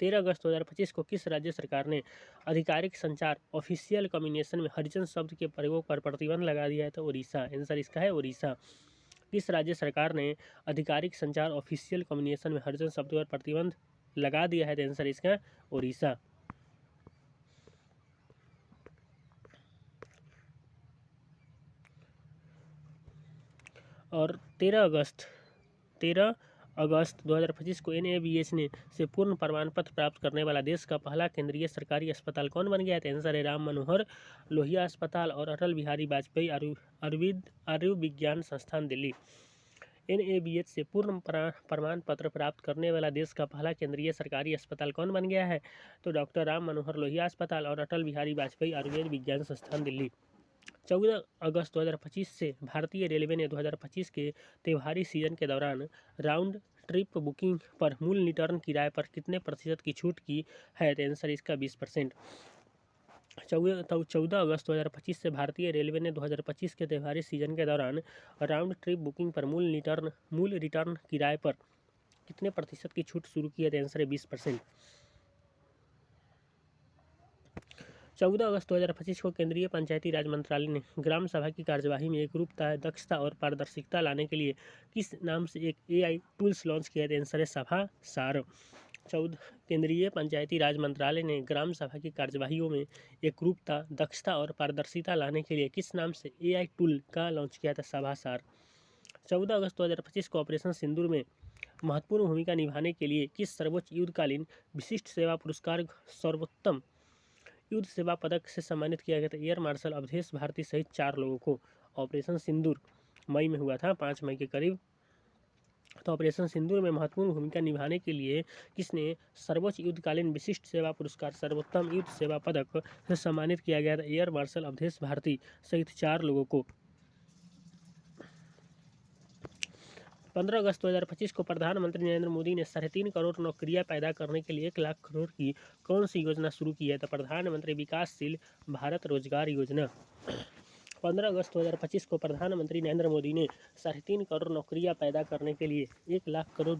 S1: 13 अगस्त 2025 को किस राज्य सरकार ने आधिकारिक संचार ऑफिशियल कम्युनिकेशन में हरिजन शब्द के प्रयोग पर प्रतिबंध लगा दिया है? तो उड़ीसा। आंसर इसका है उड़ीसा। किस राज्य सरकार ने आधिकारिक संचार ऑफिशियल कम्युनिकेशन में हरिजन शब्द पर प्रतिबंध लगा दिया है? तो आंसर इसका उड़ीसा। और 13 अगस्त 2025 को NABH ने से पूर्ण प्रमाण पत्र प्राप्त करने वाला देश का पहला केंद्रीय सरकारी अस्पताल कौन बन गया है? तो आंसर है राम मनोहर लोहिया अस्पताल और अटल बिहारी वाजपेयी आयुर्विज्ञान संस्थान दिल्ली। NABH से पूर्ण प्रमाण पत्र प्राप्त करने वाला देश का पहला केंद्रीय सरकारी अस्पताल कौन बन गया है? तो डॉक्टर राम मनोहर लोहिया अस्पताल और अटल बिहारी वाजपेयी आयुर्वेद विज्ञान संस्थान दिल्ली। 14 अगस्त 2025 से भारतीय रेलवे ने 2025 के त्योहारी सीजन के दौरान राउंड ट्रिप बुकिंग पर मूल रिटर्न किराए पर कितने प्रतिशत की छूट की है? तो आंसर इसका 20%। 14 अगस्त 2025 से भारतीय रेलवे ने 2025 के त्योहारी सीजन के दौरान राउंड ट्रिप बुकिंग पर मूल रिटर्न किराए पर कितने प्रतिशत की छूट शुरू की है? तो आंसर है 20%। 14 अगस्त 2025 को केंद्रीय पंचायती राज मंत्रालय ने ग्राम सभा की कार्यवाही में एकरूपता, दक्षता और पारदर्शिता लाने के लिए किस नाम से एक AI टूल्स लॉन्च किया? तो आंसर है सभा सार। केंद्रीय पंचायती राज मंत्रालय ने ग्राम सभा की कार्यवाहियों में एकरूपता, दक्षता और पारदर्शिता लाने के लिए किस नाम से AI टूल का लॉन्च किया था? सभा सार। 14 अगस्त 2025 को ऑपरेशन सिंदूर में महत्वपूर्ण भूमिका निभाने के लिए किस सर्वोच्च युद्धकालीन विशिष्ट सेवा पुरस्कार सर्वोत्तम युद्ध सेवा पदक से सम्मानित किया गया था? एयर मार्शल अवधेश भारती सहित 4 लोगों को। ऑपरेशन सिंदूर मई में हुआ था, 5 मई के करीब। तो ऑपरेशन सिंदूर में महत्वपूर्ण भूमिका निभाने के लिए किसने सर्वोच्च युद्धकालीन विशिष्ट सेवा पुरस्कार सर्वोत्तम युद्ध सेवा पदक से सम्मानित किया गया था? एयर मार्शल अवधेश भारती सहित 4 लोगों को। 15 अगस्त 2025 को प्रधानमंत्री नरेंद्र मोदी ने 3.5 करोड़ नौकरियां पैदा करने के लिए 1 लाख करोड़ की कौन सी योजना शुरू की है? तो प्रधानमंत्री विकासशील भारत रोजगार योजना। 15 अगस्त 2025 को प्रधानमंत्री नरेंद्र मोदी ने 3.5 करोड़ नौकरियां पैदा करने के लिए 1 लाख करोड़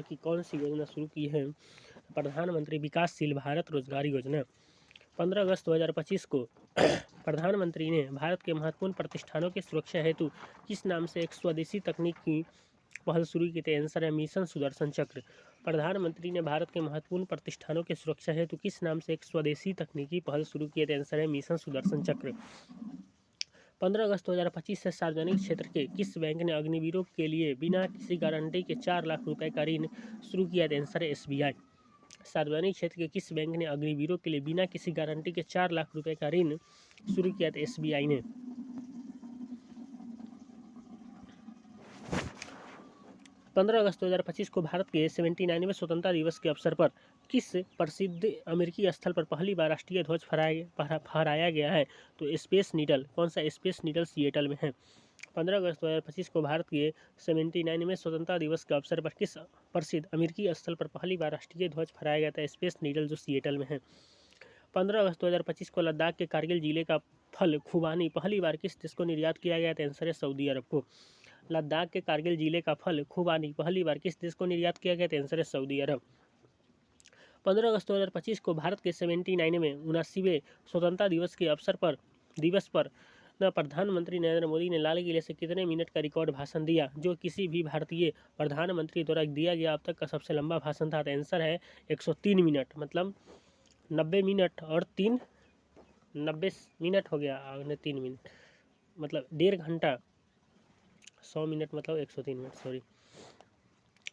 S1: की कौन सी योजना शुरू की है? प्रधानमंत्री विकासशील भारत रोजगार योजना। 15 अगस्त 2025 को प्रधानमंत्री ने भारत के महत्वपूर्ण प्रतिष्ठानों की सुरक्षा हेतु किस नाम से एक स्वदेशी तकनीक की पहल शुरू की थी? आंसर है मिशन सुदर्शन चक्र। प्रधानमंत्री ने भारत के महत्वपूर्ण प्रतिष्ठानों की सुरक्षा हेतु किस नाम से एक स्वदेशी तकनीकी पहल शुरू की थी? आंसर है मिशन सुदर्शन चक्र। 15 अगस्त 2025 से सार्वजनिक क्षेत्र के किस बैंक ने अग्निवीरों के लिए बिना किसी गारंटी के 4 लाख रुपए का ऋण शुरू किया? आंसर है SBI। सार्वजनिक क्षेत्र के किस बैंक ने अग्निवीरों के लिए बिना किसी गारंटी के 4 लाख रुपए का ऋण शुरू किया? था SBI ने। 15 अगस्त 2025 को भारत के 79वें स्वतंत्रता दिवस के अवसर पर किस प्रसिद्ध अमेरिकी स्थल पर पहली बार राष्ट्रीय ध्वज फहराया गया है? तो स्पेस नीडल। कौन सा स्पेस नीडल? सिएटल में है। 15 अगस्त 2025 को भारत के 79वें स्वतंत्रता दिवस के अवसर पर किस प्रसिद्ध अमेरिकी स्थल पर पहली बार राष्ट्रीय ध्वज फहराया गया था? स्पेस नीडल, जो सिएटल में है। 15 अगस्त 2025 को लद्दाख के कारगिल जिले का फल खुबानी पहली बार किस देश को निर्यात किया गया था? आंसर है सऊदी अरब को। लद्दाख के कारगिल जिले का फल खुबानी पहली बार किस देश को निर्यात किया गया था? आंसर है सऊदी अरब। 15 अगस्त 2025 को भारत के 79वें स्वतंत्रता दिवस पर प्रधानमंत्री नरेंद्र मोदी ने लाल किले से कितने मिनट का रिकॉर्ड भाषण दिया, जो किसी भी भारतीय प्रधानमंत्री द्वारा दिया गया अब तक का सबसे लंबा भाषण था? आंसर है 103 मिनट। मतलब 90 मिनट और 90 मिनट हो गया, 3 मिनट मतलब 1.5 घंटा, 100 मिनट मतलब 103 मिनट, सॉरी।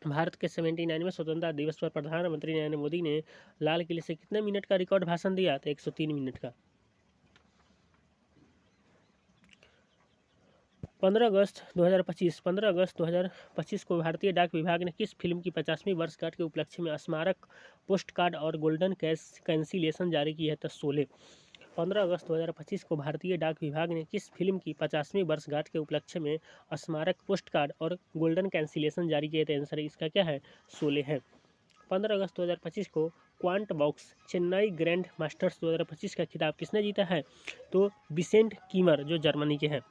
S1: भारत के 79वें स्वतंत्रता दिवस पर प्रधानमंत्री नरेंद्र मोदी ने लाल किले से कितने मिनट का रिकॉर्ड भाषण दिया? तो 103 मिनट का। 15 अगस्त 2025 को भारतीय डाक विभाग ने किस फिल्म की 50वीं वर्षगांठ के उपलक्ष्य में स्मारक पोस्ट कार्ड और गोल्डन कैंसिलेशन जारी की है? तो शोले। 15 अगस्त 2025 को भारतीय डाक विभाग ने किस फिल्म की 50वीं वर्षगांठ के उपलक्ष्य में स्मारक पोस्ट कार्ड और गोल्डन कैंसिलेशन जारी किए थे? आंसर इसका क्या है? शोले है। 15 अगस्त 2025 को quant box Chennai grand masters 2025 का खिताब किसने जीता है? तो विसेंट कीमर, जो जर्मनी के हैं।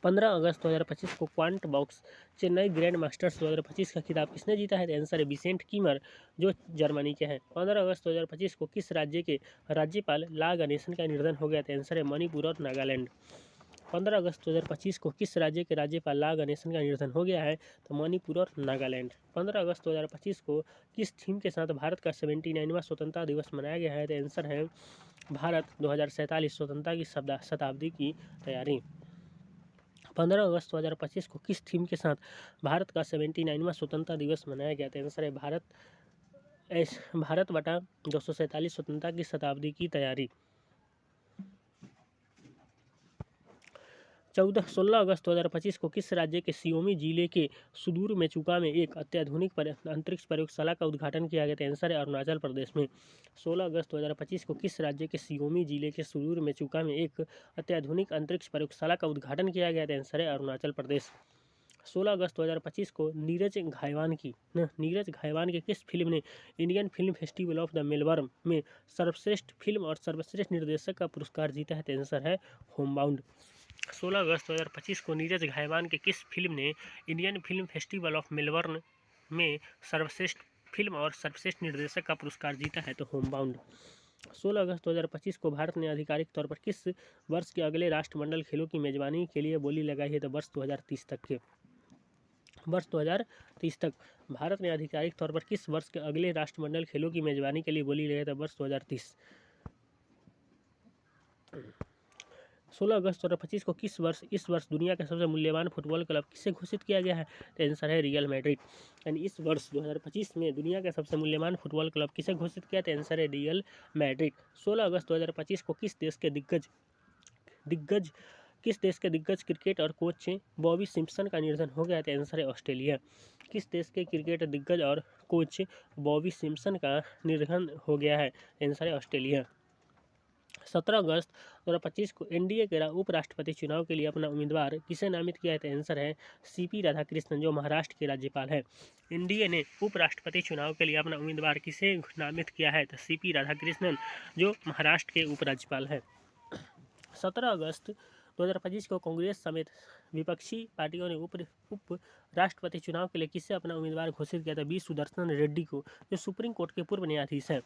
S1: 15 अगस्त 2025 को quant box Chennai grand masters 2025 का खिताब किसने जीता है? आंसर है विसेंट कीमर, जो जर्मनी के हैं। 15 अगस्त 2025 को किस राज्य के राज्यपाल ला गणेशन का निधन हो गया था? आंसर है मणिपुर और नागालैंड। 15 अगस्त 2025 को किस राज्य के राज्यपाल ला गणेशन का निधन हो गया है? तो मणिपुर और नागालैंड। 15 अगस्त 2025 को किस थीम के साथ भारत का 79वां स्वतंत्रता दिवस मनाया गया है? तो आंसर है भारत 2047 स्वतंत्रता की शताब्दी की तैयारी। 15 अगस्त 2025 को किस थीम के साथ भारत का 79वां स्वतंत्रता दिवस मनाया गया था? आंसर है भारत बटा 247 स्वतंत्रता की शताब्दी की तैयारी। 16 अगस्त 2025 को किस राज्य के शियोमी जिले के सुदूर मेचुका में एक अत्याधुनिक अंतरिक्ष प्रयोगशाला का उद्घाटन किया गया था? आंसर है अरुणाचल प्रदेश में। 16 अगस्त 2025 को किस राज्य के शियोमी जिले के सुदूर मेचुका में एक अत्याधुनिक अंतरिक्ष प्रयोगशाला का उद्घाटन किया गया था? आंसर है अरुणाचल प्रदेश। 16 अगस्त 2025 को नीरज घायवान की किस फिल्म ने Indian film festival of the Melbourne में सर्वश्रेष्ठ फिल्म और सर्वश्रेष्ठ निर्देशक का पुरस्कार जीता है? आंसर है होमबाउंड। 16 अगस्त 2025 को नीरज घायवान की किस फिल्म ने Indian film festival of Melbourne में सर्वश्रेष्ठ फिल्म और सर्वश्रेष्ठ निर्देशक का पुरस्कार जीता है? तो होमबाउंड। 16 अगस्त 2025 को भारत ने आधिकारिक तौर पर किस वर्ष के अगले राष्ट्रमंडल खेलों की मेजबानी के लिए बोली लगाई है? तो वर्ष 2030 तक के। वर्ष 2030 तक भारत ने आधिकारिक तौर पर किस वर्ष के अगले राष्ट्रमंडल खेलों की मेजबानी के लिए बोली लगाई? तो वर्ष 2030। 16 अगस्त 2025 को इस वर्ष दुनिया का सबसे मूल्यवान फुटबॉल क्लब किसे घोषित किया गया है? तो आंसर है रियल मैड्रिड। यानी इस वर्ष 2025 में दुनिया का सबसे मूल्यवान फुटबॉल क्लब किसे घोषित किया? तो आंसर है रियल मैड्रिड। 16 अगस्त 2025 को किस देश के दिग्गज क्रिकेट और कोच बॉबी सिम्पसन का निधन हो गया? तो आंसर है ऑस्ट्रेलिया। किस देश के क्रिकेट दिग्गज और कोच बॉबी सिम्पसन का निधन हो गया है? आंसर है ऑस्ट्रेलिया। 17 अगस्त 2025 को एनडीए के उपराष्ट्रपति चुनाव के लिए अपना उम्मीदवार किसे नामित किया है? तो आंसर है सीपी राधाकृष्णन, जो महाराष्ट्र के राज्यपाल हैं। एनडीए ने उपराष्ट्रपति चुनाव के लिए अपना उम्मीदवार किसे नामित किया है? तो सीपी राधाकृष्णन, जो महाराष्ट्र के उपराज्यपाल हैं। 17 अगस्त 2025 को कांग्रेस समेत विपक्षी पार्टियों ने उप राष्ट्रपति चुनाव के लिए किसे अपना उम्मीदवार घोषित किया था? बी सुदर्शन रेड्डी को, जो सुप्रीम कोर्ट के पूर्व न्यायाधीश हैं।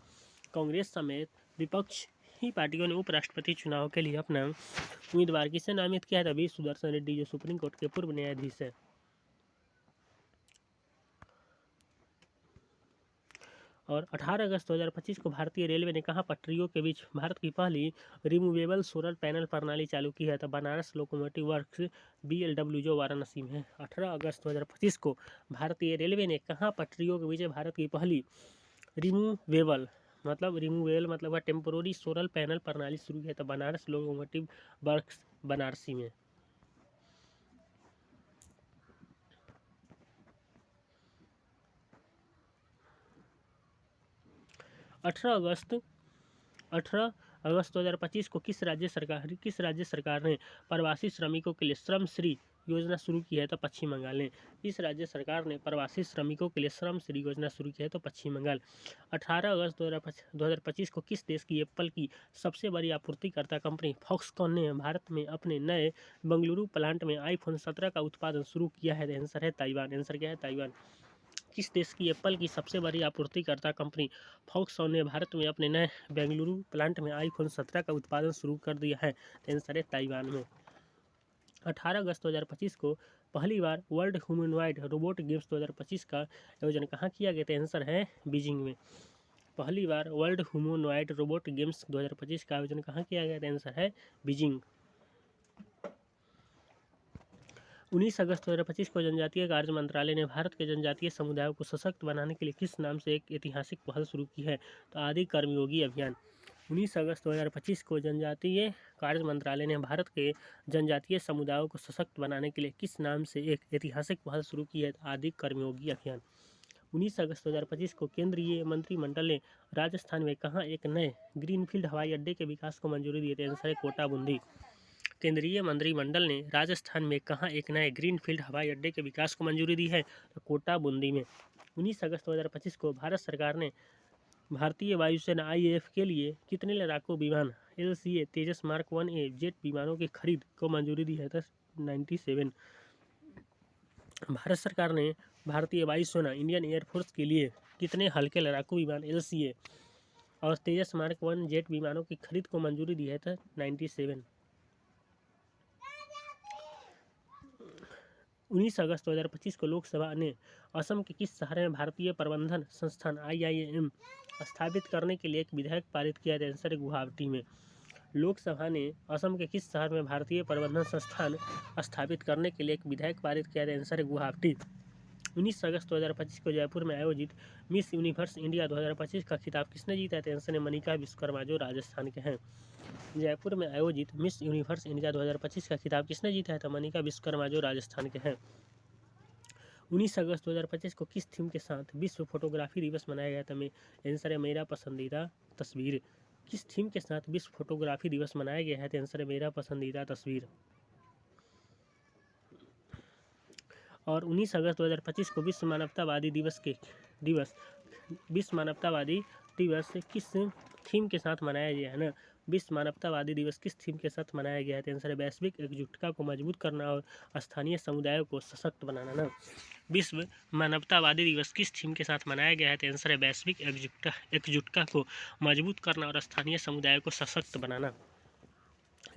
S1: कांग्रेस समेत विपक्ष ही पार्टियों ने उपराष्ट्रपति चुनाव के लिए अपना उम्मीदवार किसे नामित किया था? बी सुदर्शन रेड्डी, जो सुप्रीम कोर्ट के पूर्व न्यायाधीश है। और 18 अगस्त 2025 को भारतीय रेलवे ने कहाँ पटरियों के बीच भारत की पहली रिमूवेबल सोलर पैनल प्रणाली चालू की है? तो बनारस लोकोमोटिव वर्क्स BLW, जो वाराणसी में है। 18 अगस्त 2025 को भारतीय रेलवे ने कहाँ पटरियों के बीच भारत की पहली रिमूवेबल मतलब टेम्पोररी सोलर पैनल प्रणाली शुरू की है? तो बनारस लोकोमोटिव वर्क्स बनारसी में। 18 अगस्त 2025 को किस राज्य सरकार ने प्रवासी श्रमिकों के लिए श्रम श्री योजना शुरू की है? तो पश्चिम बंगाल ने। इस राज्य सरकार ने प्रवासी श्रमिकों के लिए श्रम श्री योजना शुरू की है? तो पश्चिम बंगाल। 18 अगस्त 2025 को किस देश की एप्पल की सबसे बड़ी आपूर्तिकर्ता कंपनी फॉक्सकॉन ने भारत में अपने नए बंगलुरु प्लांट में iPhone 17 का उत्पादन शुरू किया है? आंसर है ताइवान। आंसर क्या है? ताइवान। किस देश की एप्पल की सबसे बड़ी आपूर्तिकर्ता कंपनी फॉक्सकॉन ने भारत में अपने नए बेंगलुरु प्लांट में iPhone 17 का उत्पादन शुरू कर दिया है? आंसर है ताइवान में। 18 अगस्त 2025 को पहली बार वर्ल्ड ह्यूमनॉइड रोबोट गेम्स 2025 का आयोजन कहाँ किया गया था? आंसर है बीजिंग में। पहली बार वर्ल्ड ह्यूमनॉइड रोबोट गेम्स 2025 का आयोजन कहाँ किया गया था? आंसर है बीजिंग। 19 अगस्त 2025 को जनजातीय कार्य मंत्रालय ने भारत के जनजातीय समुदायों को सशक्त बनाने के लिए किस नाम से एक ऐतिहासिक पहल शुरू की है? तो आदि कर्मयोगी अभियान। 19 अगस्त 2025 को जनजातीय कार्य मंत्रालय ने भारत के जनजातीय समुदायों को सशक्त बनाने के लिए किस नाम से एक ऐतिहासिक पहल शुरू की है? तो आदि कर्मयोगी अभियान। 19 अगस्त 2025 को केंद्रीय मंत्रिमंडल ने राजस्थान में कहाँ एक नए ग्रीनफील्ड हवाई अड्डे के विकास को मंजूरी दी थी? आंसर है कोटा बूंदी। केंद्रीय मंत्रिमंडल ने राजस्थान में कहाँ एक नए ग्रीनफील्ड हवाई अड्डे के विकास को मंजूरी दी है? तो कोटा बूंदी में। 19 अगस्त 2025 को भारत सरकार ने भारतीय वायुसेना IAF के लिए कितने लड़ाकू विमान LCA तेजस मार्क 1A जेट विमानों की खरीद को मंजूरी दी है? तो 97। भारत सरकार ने भारतीय वायुसेना इंडियन एयरफोर्स के लिए कितने हल्के लड़ाकू विमान LCA और तेजस मार्क 1 जेट विमानों की खरीद को मंजूरी दी है? तो 97। 19 अगस्त 2025 को लोकसभा ने असम के किस शहर में भारतीय प्रबंधन संस्थान IIM स्थापित करने के लिए एक विधेयक पारित किया? आंसर है गुवाहाटी में। लोकसभा ने असम के किस शहर में भारतीय प्रबंधन संस्थान स्थापित करने के लिए एक विधेयक पारित किया था? आंसर है गुवाहाटी। 19 अगस्त 2025 को जयपुर में आयोजित मिस यूनिवर्स इंडिया 2025 का खिताब किसने जीता है? आंसर है मनिका विश्वकर्मा, जो राजस्थान के हैं। जयपुर में आयोजित मिस यूनिवर्स इंडिया 2025 का खिताब किसने जीता है? तो मनिका विश्वकर्मा, जो राजस्थान के हैं। 19 अगस्त 2025 को किस थीम के साथ विश्व फोटोग्राफी दिवस मनाया गया था? आंसर है मेरा पसंदीदा तस्वीर। किस थीम के साथ विश्व फोटोग्राफी दिवस मनाया गया है? तो आंसर है मेरा पसंदीदा तस्वीर। और 19 अगस्त 2025 को विश्व मानवतावादी दिवस किस थीम के साथ मनाया गया है ना? विश्व मानवतावादी दिवस किस थीम के साथ मनाया गया है? तो आंसर है वैश्विक एकजुटता को मजबूत करना और स्थानीय समुदायों को सशक्त बनाना ना। विश्व मानवतावादी दिवस किस थीम के साथ मनाया गया है? तो आंसर है वैश्विक एकजुटता को मजबूत करना और स्थानीय समुदायों को सशक्त बनाना।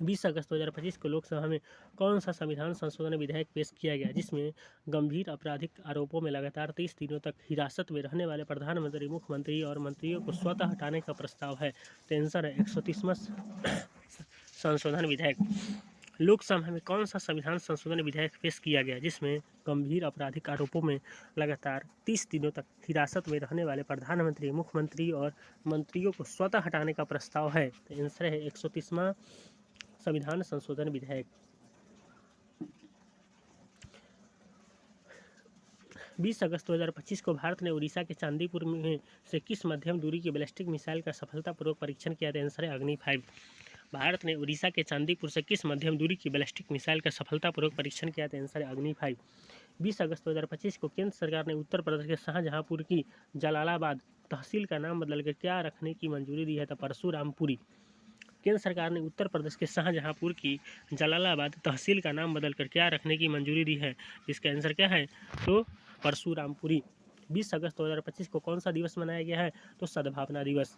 S1: 20 अगस्त 2025 को लोकसभा में कौन सा संविधान संशोधन विधेयक पेश किया गया, जिसमें गंभीर आपराधिक आरोपों में लगातार 30 दिनों तक हिरासत में रहने वाले प्रधानमंत्री, मुख्यमंत्री और मंत्रियों को स्वतः हटाने का प्रस्ताव है? तो आंसर है 130वां संशोधन विधेयक। लोकसभा में कौन सा संविधान संशोधन विधेयक पेश किया गया, जिसमें गंभीर आपराधिक आरोपों में लगातार 30 दिनों तक हिरासत में रहने वाले प्रधानमंत्री, मुख्यमंत्री और मंत्रियों को स्वतः हटाने का प्रस्ताव है? तो आंसर है 130वां संविधान संशोधन विधेयक। 20 अगस्त 2025 को भारत ने उड़ीसा के चांदीपुर में से किस मध्यम दूरी की बैलिस्टिक मिसाइल का सफलतापूर्वक परीक्षण किया था? आंसर है अग्नि 5। भारत ने उड़ीसा के चांदीपुर से किस मध्यम दूरी की बैलिस्टिक मिसाइल का सफलतापूर्वक परीक्षण किया था? आंसर है अग्नि 5। 20 अगस्त 2025 को केंद्र सरकार ने उत्तर प्रदेश के शाहजहांपुर की जलालाबाद तहसील का नाम बदलकर क्या रखने की मंजूरी दी है? तो परशुरामपुरी। केंद्र सरकार ने उत्तर प्रदेश के शाहजहांपुर की जलालाबाद तहसील का नाम बदलकर क्या रखने की मंजूरी दी है? इसका आंसर क्या है? तो परशुरामपुरी। 20 अगस्त 2025 को कौन सा दिवस मनाया गया है? तो सद्भावना दिवस।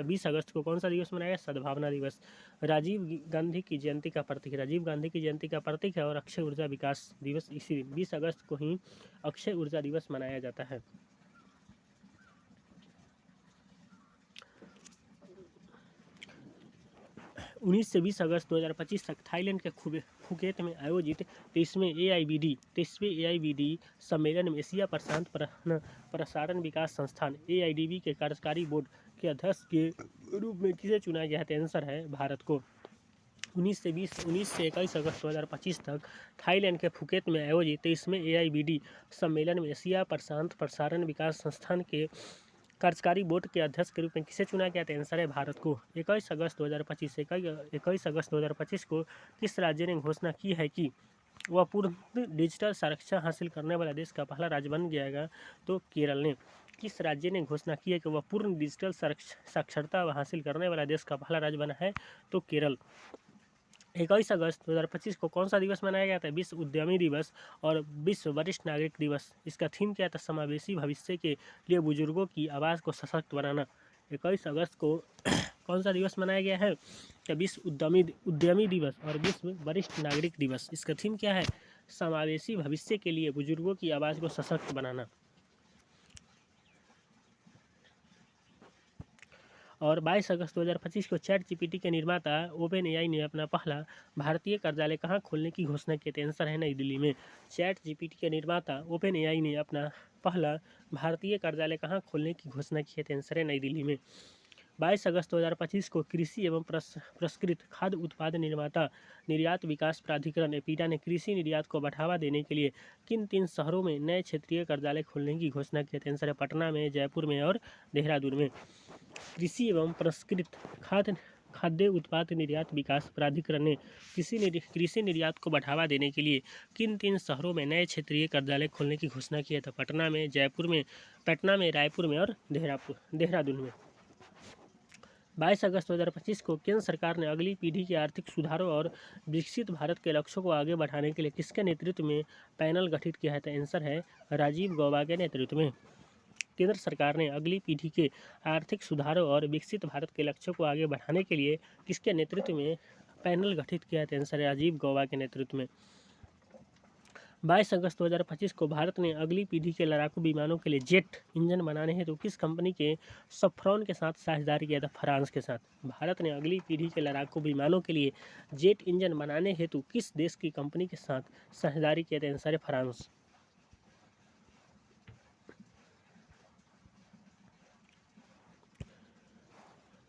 S1: 20 अगस्त को कौन सा दिवस मनाया गया? सद्भावना दिवस। राजीव गांधी की जयंती का प्रतीक, राजीव गांधी की जयंती का प्रतीक है और अक्षय ऊर्जा विकास दिवस इसी 20 अगस्त को ही अक्षय ऊर्जा दिवस मनाया जाता है। 19 से 20 अगस्त 2025 तक थाईलैंड के फुकेत में आयोजित 23वें AIBD सम्मेलन में एशिया प्रशांत प्रसारण विकास संस्थान AIDB के कार्यकारी बोर्ड के अध्यक्ष के रूप में किसे चुना गया है? आंसर है भारत को। 19 से 21 अगस्त 2025 तक थाईलैंड के फुकेत में आयोजित 23वें AIBD सम्मेलन में एशिया प्रशांत प्रसारण विकास संस्थान के कार्यकारी बोर्ड के अध्यक्ष के रूप में किसे चुना गया? आंसर है भारत को। 21 अगस्त 2025 को किस राज्य ने घोषणा की है कि वह पूर्ण डिजिटल साक्षरता हासिल करने वाला देश का पहला राज्य बन जाएगा? तो केरल ने। किस राज्य ने घोषणा की है कि वह पूर्ण डिजिटल साक्षरता हासिल करने वाला देश का पहला राज्य बना है? तो केरल। 21 अगस्त 2025 को कौन सा दिवस मनाया गया था? विश्व उद्यमी दिवस और विश्व वरिष्ठ नागरिक दिवस। इसका थीम क्या था? समावेशी भविष्य के लिए बुजुर्गों की आवाज़ को सशक्त बनाना। 21 अगस्त को कौन सा दिवस मनाया गया है? विश्व उद्यमी दिवस और विश्व वरिष्ठ नागरिक दिवस। इसका थीम क्या है? समावेशी भविष्य के लिए बुजुर्गों की आवाज़ को सशक्त बनाना। और 22 अगस्त 2025 को ChatGPT के निर्माता OpenAI ने अपना पहला भारतीय कार्यालय कहाँ खोलने की घोषणा की? आंसर है नई दिल्ली में। ChatGPT के निर्माता OpenAI ने अपना पहला भारतीय कार्यालय कहाँ खोलने की घोषणा की है? आंसर है नई दिल्ली में। 22 अगस्त 2025 को कृषि एवं प्रसंस्कृत खाद्य उत्पाद निर्यात विकास प्राधिकरण एपीडा ने कृषि निर्यात को बढ़ावा देने के लिए किन 3 शहरों में नए क्षेत्रीय कार्यालय खोलने की घोषणा की? आंसर है पटना में, जयपुर में और देहरादून में। कृषि एवं प्रसंस्कृत खाद्य उत्पाद निर्यात विकास प्राधिकरण ने कृषि निर्यात को बढ़ावा देने के लिए किन 3 शहरों में नए क्षेत्रीय कार्यालय खोलने की घोषणा की है? तो पटना में, जयपुर में, पटना में, रायपुर में और देहरादून में। 22 अगस्त 2025 को केंद्र सरकार ने अगली पीढ़ी के आर्थिक सुधारों और विकसित भारत के लक्ष्यों को आगे बढ़ाने के लिए किसके नेतृत्व में पैनल गठित किया है? तो आंसर है राजीव गौबा के नेतृत्व में। केंद्र सरकार ने अगली पीढ़ी के आर्थिक सुधारों और विकसित भारत के लक्ष्यों को आगे बढ़ाने के लिए किसके नेतृत्व में पैनल गठित किया है? आंसर है राजीव गौबा के नेतृत्व में। 22 अगस्त 2025 को भारत ने अगली पीढ़ी के लड़ाकू विमानों के लिए जेट इंजन बनाने हेतु किस कंपनी के सफ्रॉन के साथ साझेदारी किया था? फ्रांस के साथ। भारत ने अगली पीढ़ी के लड़ाकू विमानों के लिए जेट इंजन बनाने हेतु किस देश की कंपनी के साथ साझेदारी किया था? आंसर है फ्रांस।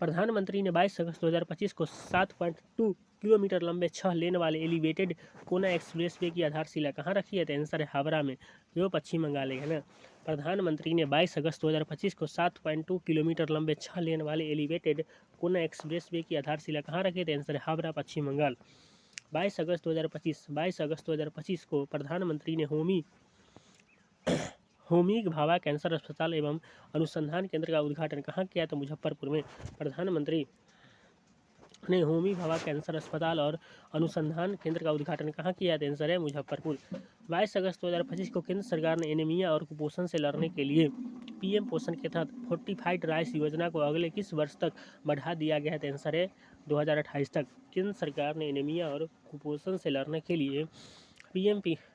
S1: प्रधानमंत्री ने 22 अगस्त 2025 को 7.2 किलोमीटर लंबे 6 लेन वाले एलिवेटेड कोना एक्सप्रेसवे की आधारशिला कहाँ रखी है? तो आंसर है हावड़ा में, जो पश्चिम बंगाल है ना। प्रधानमंत्री ने 22 अगस्त 2025 को 7.2 किलोमीटर लंबे 6 लेन वाले एलिवेटेड कोना एक्सप्रेसवे की आधारशिला कहाँ रखी है? तो आंसर है हावड़ा, पश्चिम बंगाल। 22 अगस्त 2025 को प्रधानमंत्री ने होमी भाभा कैंसर अस्पताल एवं अनुसंधान केंद्र का उद्घाटन कहाँ किया? तो मुजफ्फरपुर में। प्रधानमंत्री ने होमी भाभा कैंसर अस्पताल और अनुसंधान केंद्र का उद्घाटन कहाँ किया? तो आंसर है मुजफ्फरपुर। 22 अगस्त 2025 को केंद्र सरकार ने एनीमिया और कुपोषण से लड़ने के लिए पीएम पोषण के तहत फोर्टिफाइड राइस योजना को अगले किस वर्ष तक बढ़ा दिया गया है? तो आंसर है 2028 तक। केंद्र सरकार ने एनीमिया और कुपोषण से लड़ने के लिए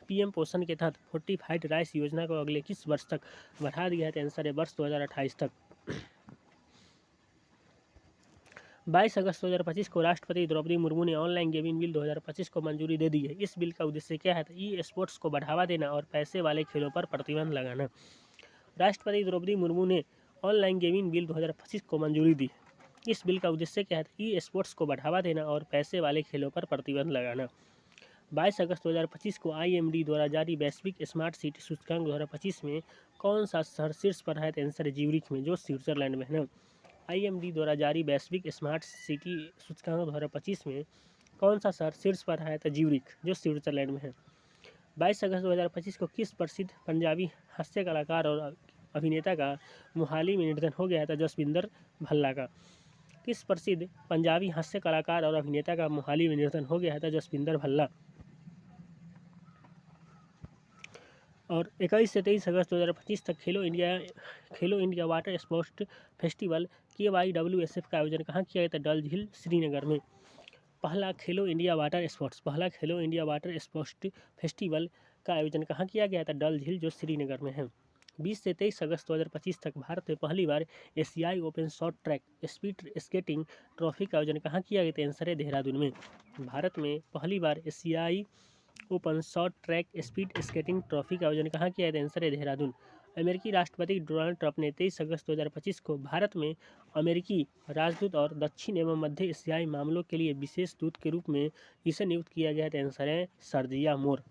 S1: पीएम पोषण के तहत फोर्टिफाइड राइस योजना को अगले किस वर्ष तक बढ़ा दिया है? तो आंसर है वर्ष 2028 तक। 22 अगस्त 2025 को राष्ट्रपति द्रौपदी मुर्मू ने ऑनलाइन गेमिंग बिल 2025 को मंजूरी दे दी है। इस बिल का उद्देश्य क्या है? तो ई स्पोर्ट्स को बढ़ावा देना और पैसे वाले खेलों पर प्रतिबंध लगाना। राष्ट्रपति द्रौपदी मुर्मू ने ऑनलाइन गेमिंग बिल 2025 को मंजूरी दी। इस बिल का उद्देश्य क्या है? ई स्पोर्ट्स को बढ़ावा देना और पैसे वाले खेलों पर प्रतिबंध लगाना। 22 अगस्त 2025 को IMD द्वारा जारी वैश्विक स्मार्ट सिटी सूचकांक 2025 में कौन सा शहर शीर्ष पर है? तो आंसर है ज्यूरिख में, जो स्विट्जरलैंड में है ना। IMD द्वारा जारी वैश्विक स्मार्ट सिटी सूचकांक 2025 में कौन सा शहर शीर्ष पर है? तो ज्यूरिख, जो स्विट्जरलैंड में है। 22 अगस्त 2025 को किस प्रसिद्ध पंजाबी हास्य कलाकार और अभिनेता का मोहाली में निधन हो गया है? तो जसविंदर भल्ला का। किस प्रसिद्ध पंजाबी हास्य कलाकार और अभिनेता का मोहाली में निधन हो गया है? तो जसविंदर भल्ला। और 21 से 23 अगस्त 2025 तक खेलो India water sports festival KYWSF का आयोजन कहाँ किया गया था? डल झील, श्रीनगर में। पहला खेलो इंडिया वाटर स्पोर्ट्स फेस्टिवल का आयोजन कहाँ किया गया था? डल झील, जो श्रीनगर में है। 20 से 23 अगस्त 2025 तक भारत में पहली बार एशियाई open short track speed skating trophy का आयोजन कहाँ किया गया था? आंसर है देहरादून में। भारत में पहली बार एशियाई open short track speed skating trophy का आयोजन कहाँ किया है? आंसर है देहरादून। अमेरिकी राष्ट्रपति डोनाल्ड ट्रंप ने 23 अगस्त 2025 को भारत में अमेरिकी राजदूत और दक्षिण एवं मध्य एशियाई मामलों के लिए विशेष दूत के रूप में इसे नियुक्त किया गया है? आंसर है सर्जिया मोर।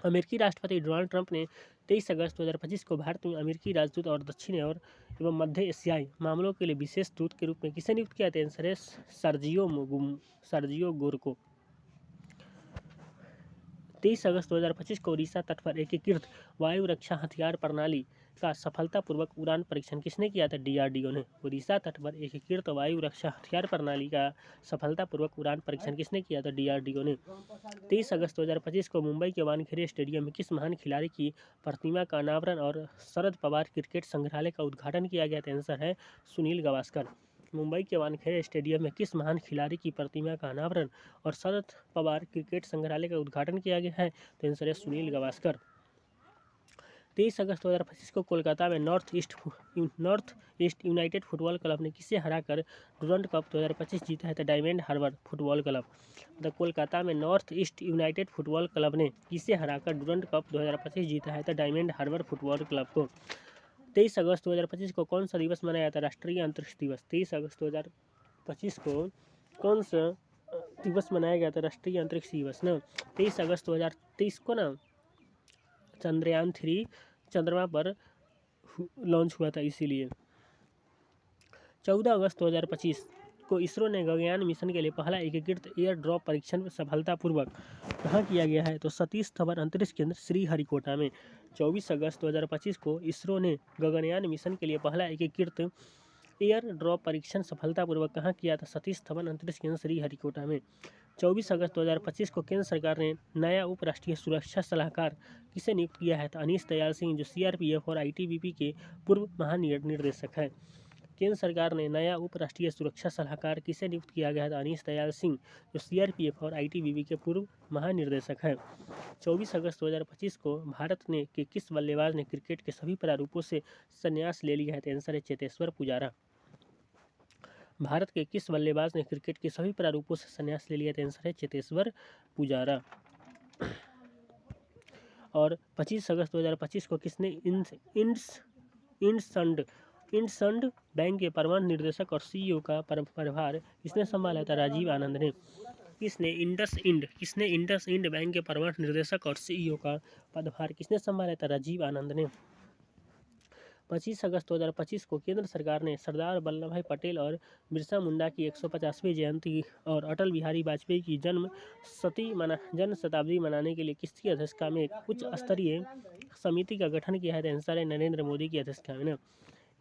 S1: अमेरिकी राष्ट्रपति डोनाल्ड ट्रंप ने 23 अगस्त 2025 को भारत में अमेरिकी राजदूत और दक्षिण एवं मध्य एशियाई मामलों के लिए विशेष दूत के रूप में किसे नियुक्त किया था? आंसर है सर्जियो गोर को। 23 अगस्त 2025 को उड़ीसा तट पर एकीकृत वायु रक्षा हथियार प्रणाली का सफलतापूर्वक उड़ान परीक्षण किसने किया था? DRDO ने। उड़ीसा तट पर एकीकृत वायु रक्षा हथियार प्रणाली का सफलतापूर्वक उड़ान परीक्षण किसने किया था? DRDO ने। 23 अगस्त 2025 को मुंबई के वानखेड़े स्टेडियम में किस महान खिलाड़ी की प्रतिमा का अनावरण और शरद पवार क्रिकेट संग्रहालय का उद्घाटन किया गया था? आंसर है सुनील गावस्कर। मुंबई के वानखेड़े स्टेडियम में किस महान खिलाड़ी की प्रतिमा का अनावरण और शरद पवार क्रिकेट संग्रहालय का उद्घाटन किया गया है? तो आंसर है सुनील गावस्कर। 23 अगस्त 2025 को कोलकाता में North East United football club ने किसे हराकर डुरंड कप 2025 जीता है? तो Diamond Harbour football club. Kolkata में North East United football club ने किसे हराकर डुरंड कप 2025 जीता है? तो डायमंड हार्बर फुटबॉल क्लब को। 23 अगस्त 2025 को कौन सा दिवस मनाया जाता है? राष्ट्रीय अंतरिक्ष दिवस। 23 अगस्त 2025 को कौन सा दिवस मनाया गया था? राष्ट्रीय अंतरिक्ष दिवस ना। 23 अगस्त 2023 को ना चंद्रयान 3 चंद्रमा पर लॉन्च हुआ था, इसीलिए। 14 अगस्त 2025 को इसरो ने गगनयान मिशन के लिए पहला एकीकृत एयर ड्रॉप परीक्षण सफलतापूर्वक कहाँ किया गया है? तो सतीश धवन अंतरिक्ष केंद्र श्रीहरिकोटा में। 24 अगस्त 2025 को इसरो ने गगनयान मिशन के लिए पहला एकीकृत एयर ड्रॉप परीक्षण सफलतापूर्वक कहाँ किया था? सतीश धवन अंतरिक्ष केंद्र श्रीहरिकोटा में। 24 अगस्त 2025 को केंद्र सरकार ने नया उप राष्ट्रीय सुरक्षा सलाहकार किसे नियुक्त किया है? तो अनीश दयाल सिंह, जो CRPF और ITBP के पूर्व महानिर्देशक हैं। केंद्र सरकार ने नया उप राष्ट्रीय सुरक्षा सलाहकार किसे नियुक्त किया गया है? अनीश दयाल सिंह, जो सीआरपीएफ और आईटीबीपी के पूर्व महानिर्देशक हैं। 24 अगस्त 2025 को भारत ने के किस बल्लेबाज ने क्रिकेट के सभी प्रारूपों से संन्यास ले लिया है? तो आंसर है चेतेश्वर पुजारा। भारत के किस बल्लेबाज ने क्रिकेट के सभी प्रारूपों से संन्यास ले लिया? तो आंसर है चेतेश्वर पुजारा। और 25 अगस्त 2025 को किसने इंडसइंड बैंक के प्रबंध निदेशक और सीईओ का प्रभार किसने संभाला था? राजीव आनंद ने। किसने इंडसइंड बैंक के प्रबंध निदेशक और सीईओ का पदभार किसने संभाला था? राजीव आनंद ने। 25 अगस्त 2025 को केंद्र सरकार ने सरदार वल्लभ भाई पटेल और बिरसा मुंडा की 150वीं जयंती और अटल बिहारी वाजपेयी की जन्म शताब्दी मनाने के लिए किसकी अध्यक्षता में एक उच्च स्तरीय समिति का गठन किया है? आंसर है नरेंद्र मोदी की अध्यक्षता में।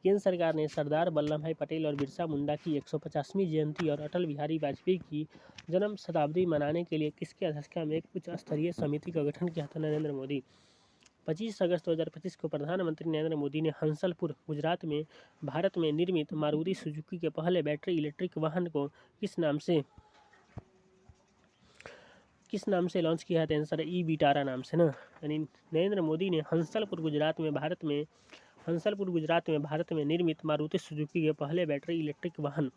S1: केंद्र सरकार ने सरदार वल्लभ भाई पटेल और बिरसा मुंडा की 150वीं जयंती और अटल बिहारी वाजपेयी की जन्म शताब्दी मनाने के लिए किसकी अध्यक्षता में एक उच्च स्तरीय समिति का गठन किया था? नरेंद्र मोदी। 25 अगस्त 2025 को प्रधानमंत्री नरेंद्र मोदी ने हंसलपुर गुजरात में भारत में निर्मित मारुति सुजुकी के पहले बैटरी इलेक्ट्रिक वाहन को किस नाम से लॉन्च किया है? आंसर है ई विटारा नाम से ना। यानी नरेंद्र मोदी ने हंसलपुर गुजरात में भारत में निर्मित मारुति सुजुकी के पहले बैटरी इलेक्ट्रिक वाहन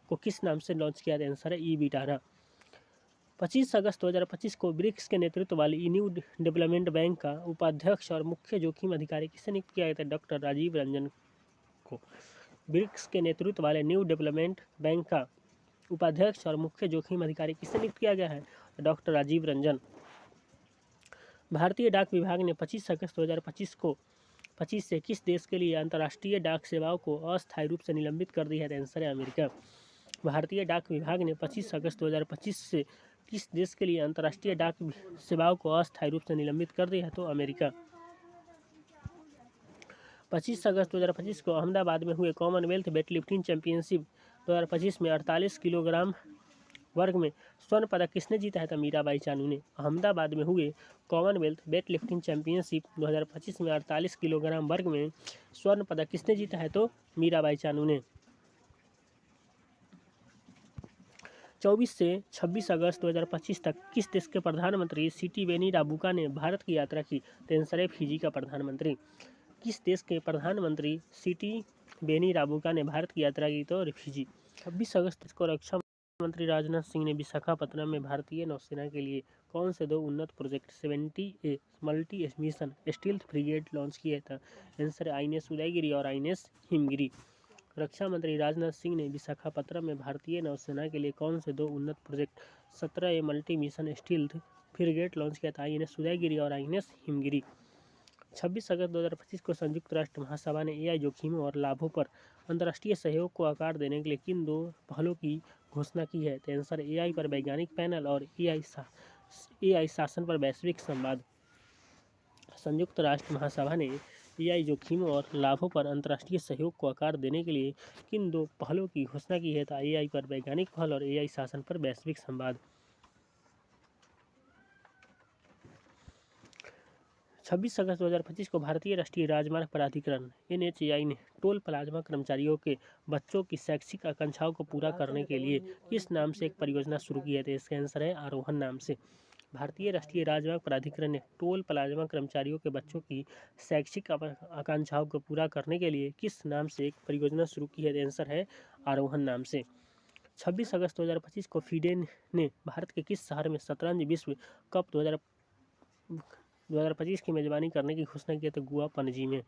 S1: को किस नाम से लॉन्च किया? आंसर है ई विटारा। 25 अगस्त 2025 को ब्रिक्स के नेतृत्व वाली न्यू डेवलपमेंट बैंक का उपाध्यक्ष और मुख्य जोखिम अधिकारी किसे नियुक्त किया गया था? डॉक्टर राजीव रंजन को। ब्रिक्स के नेतृत्व वाले न्यू डेवलपमेंट बैंक का उपाध्यक्ष और मुख्य जोखिम अधिकारी किसे नियुक्त किया गया है? डॉक्टर राजीव रंजन। भारतीय डाक विभाग ने 25 अगस्त 2025 को 25 से किस देश के लिए अंतर्राष्ट्रीय डाक सेवाओं को अस्थायी रूप से निलंबित कर दिया है? आंसर है अमेरिका। भारतीय डाक विभाग ने 25 अगस्त 2025 से किस देश के लिए अंतर्राष्ट्रीय डाक सेवाओं को अस्थायी रूप से निलंबित कर दिया है? तो अमेरिका। 25 अगस्त 2025 को अहमदाबाद में हुए कॉमनवेल्थ वेटलिफ्टिंग चैंपियनशिप 2025 में 48 किलोग्राम वर्ग में स्वर्ण पदक किसने जीता है? तो मीराबाई चानू ने। अहमदाबाद में हुए कॉमनवेल्थ वेटलिफ्टिंग चैंपियनशिप 2025 में 48 किलोग्राम वर्ग में स्वर्ण पदक किसने जीता है? तो मीराबाई चानू ने। 24 से 26 अगस्त 2025 तक किस देश के प्रधानमंत्री सिटिवेनी राबुका ने भारत की यात्रा की? तो आंसर है फिजी का प्रधानमंत्री। किस देश के प्रधानमंत्री सिटिवेनी राबुका ने भारत की यात्रा की? तो फिजी। 26 अगस्त को रक्षा मंत्री राजनाथ सिंह ने विशाखापत्तनम में भारतीय नौसेना के लिए कौन से 2 उन्नत project 70A multi mission stealth frigate launch किया था? आंसर है आईएनएस उदयगिरी और आईएनएस हिमगिरी। रक्षा मंत्री राजनाथ सिंह ने विशाखापत्तनम में भारतीय नौसेना के लिए कौन से 2 उन्नत project 17A multi mission stealth frigate launch किया था? आईएनएस उदयगिरी और आईएनएस हिमगिरी। 26 अगस्त 2025 को संयुक्त राष्ट्र महासभा ने एआई जोखिमों और लाभों पर अंतर्राष्ट्रीय सहयोग को आकार देने के लिए किन 2 पहलों की घोषणा की है? तो आंसर एआई पर वैज्ञानिक पैनल और एआई शासन पर वैश्विक संवाद। संयुक्त राष्ट्र महासभा ने एआई जोखिमों और लाभों पर अंतर्राष्ट्रीय सहयोग को आकार देने के लिए किन 2 पहलों की घोषणा की है? तो एआई पर वैज्ञानिक पहल और एआई शासन पर वैश्विक संवाद। 26 अगस्त 2025 को भारतीय राष्ट्रीय राजमार्ग प्राधिकरण NHAI ने टोल प्लाजा कर्मचारियों के बच्चों की शैक्षिक आकांक्षाओं को पूरा करने के लिए किस नाम से एक परियोजना शुरू की है? तो इसका आंसर है आरोहण नाम से। भारतीय राष्ट्रीय राजमार्ग प्राधिकरण ने टोल प्लाजा कर्मचारियों के बच्चों की शैक्षिक आकांक्षाओं को पूरा करने के लिए किस नाम से एक परियोजना शुरू की है? तो आंसर है आरोहण नाम से। 26 अगस्त 2025 को फीडे ने भारत के किस शहर में शतरंज विश्व कप 2025 की मेजबानी करने की घोषणा की? तो गोवा पणजी में।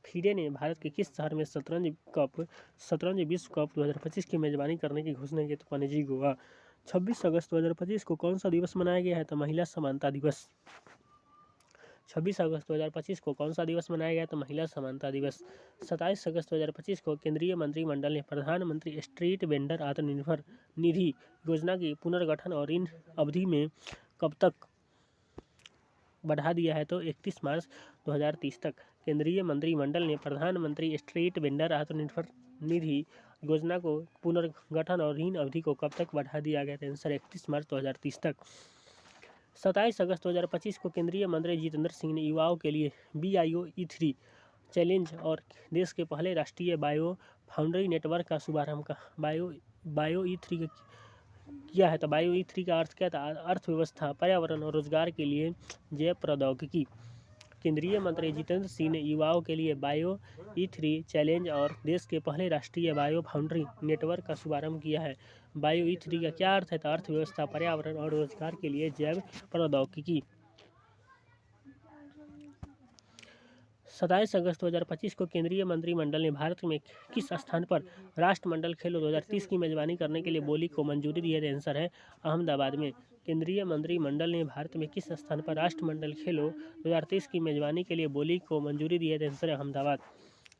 S1: फीडे ने भारत के किस शहर में शतरंज विश्व कप 2025 की मेजबानी करने की घोषणा की? तो पणजी गोवा। 26 अगस्त 2025 को कौन सा दिवस मनाया गया है? तो महिला समानता दिवस। 26 अगस्त 2025 को कौन सा दिवस मनाया गया? तो महिला समानता दिवस। 27 अगस्त 2025 को केंद्रीय मंत्रिमंडल ने प्रधानमंत्री स्ट्रीट वेंडर आत्मनिर्भर निधि योजना की पुनर्गठन और इन अवधि में कब तक बढ़ा दिया है? तो 31 मार्च 2030 तक। केंद्रीय मंत्रिमंडल ने प्रधानमंत्री स्ट्रीट वेंडर आत्मनिर्भर निधि योजना को पुनर्गठन और ऋण अवधि को कब तक बढ़ा दिया गया? आंसर 31 मार्च 2030 तक। 27 अगस्त 2025 को केंद्रीय मंत्री जितेंद्र सिंह ने युवाओं के लिए BIO E3 चैलेंज और देश के पहले राष्ट्रीय बायो फाउंड्री नेटवर्क का शुभारंभ का बायो E3 किया है। तो बायो E3 का अर्थ क्या था? अर्थव्यवस्था, पर्यावरण और रोजगार के लिए जैव प्रौद्योगिकी। केंद्रीय मंत्री जितेंद्र सिंह ने युवाओं के लिए बायो E3 चैलेंज और देश के पहले राष्ट्रीय बायो फाउंड्री नेटवर्क का शुभारंभ किया है। बायो E3 का क्या अर्थ है? तो अर्थव्यवस्था, पर्यावरण और रोजगार के लिए जैव प्रौद्योगिकी। 27 अगस्त 2025 को केंद्रीय मंत्रिमंडल ने भारत में किस स्थान पर राष्ट्रमंडल खेलों 2030 की मेजबानी करने के लिए बोली को मंजूरी दी है? आंसर है अहमदाबाद में। केंद्रीय मंत्रिमंडल ने भारत में किस स्थान पर राष्ट्रमंडल खेलों 2030 की मेजबानी के लिए बोली को मंजूरी दी है? आंसर है अहमदाबाद।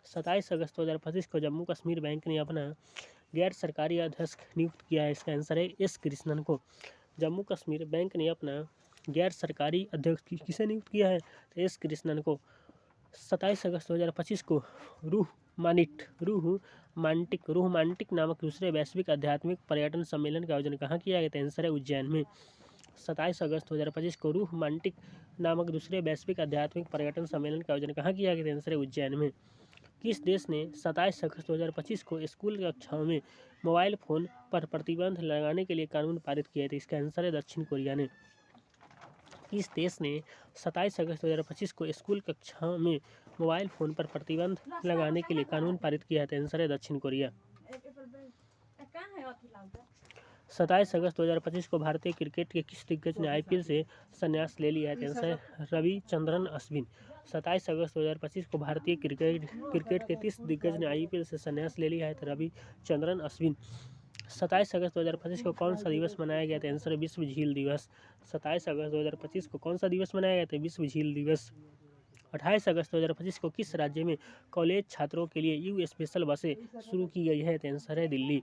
S1: 27 अगस्त 2025 को जम्मू कश्मीर बैंक ने अपना गैर सरकारी अध्यक्ष नियुक्त किया है। इसका आंसर है एस कृष्णन को। जम्मू कश्मीर बैंक ने अपना गैर सरकारी अध्यक्ष किसे नियुक्त किया है? तो एस कृष्णन को। 27 अगस्त 2025 को रूह मांटिक नामक दूसरे वैश्विक आध्यात्मिक पर्यटन सम्मेलन का आयोजन कहाँ किया गया था? आंसर है उज्जैन में। 27 अगस्त 2025 को रूह मांटिक नामक दूसरे वैश्विक आध्यात्मिक पर्यटन सम्मेलन का आयोजन कहाँ किया गया था? आंसर है उज्जैन में। किस देश ने 27 अगस्त 2025 को स्कूल कक्षाओं में मोबाइल फ़ोन पर प्रतिबंध लगाने के लिए कानून पारित किया था? इसका आंसर है दक्षिण कोरिया ने। किस देश ने 27 अगस्त 2025 को स्कूल कक्षाओं में मोबाइल फ़ोन पर प्रतिबंध लगाने के लिए कानून पारित किया है? आंसर है दक्षिण कोरिया। 27 अगस्त 2025 को भारतीय क्रिकेट के किस दिग्गज ने IPL से संन्यास ले लिया है? आंसर है रविचंद्रन अश्विन। 27 अगस्त 2025 को भारतीय क्रिकेट के किस दिग्गज ने IPL से संन्यास ले लिया है? तो रविचंद्रन अश्विन। 27 अगस्त 2025 को कौन सा दिवस मनाया गया था? आंसर है विश्व झील दिवस। 27 अगस्त 2025 को कौन सा दिवस मनाया गया था? विश्व झील दिवस। 28 अगस्त 2025 को किस राज्य में कॉलेज छात्रों के लिए यू स्पेशल बसें शुरू की गई है? तो आंसर है दिल्ली।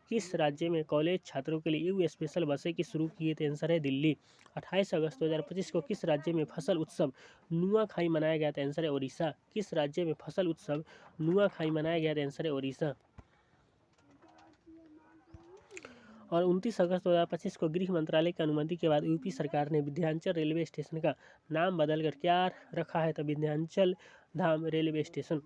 S1: किस राज्य में कॉलेज छात्रों के लिए यू स्पेशल बसें की शुरू की है? तो आंसर है दिल्ली। 28 अगस्त 2025 को किस राज्य में फसल उत्सव नुआखाई मनाया गया था? आंसर है ओडिशा। किस राज्य में फसल उत्सव नुआखाई मनाया गया था? आंसर है ओडिशा। और 29 अगस्त 2025 को गृह मंत्रालय की अनुमति के बाद यूपी सरकार ने विंध्याचल रेलवे स्टेशन का नाम बदलकर क्या रखा है? तो विंध्याचल धाम रेलवे स्टेशन।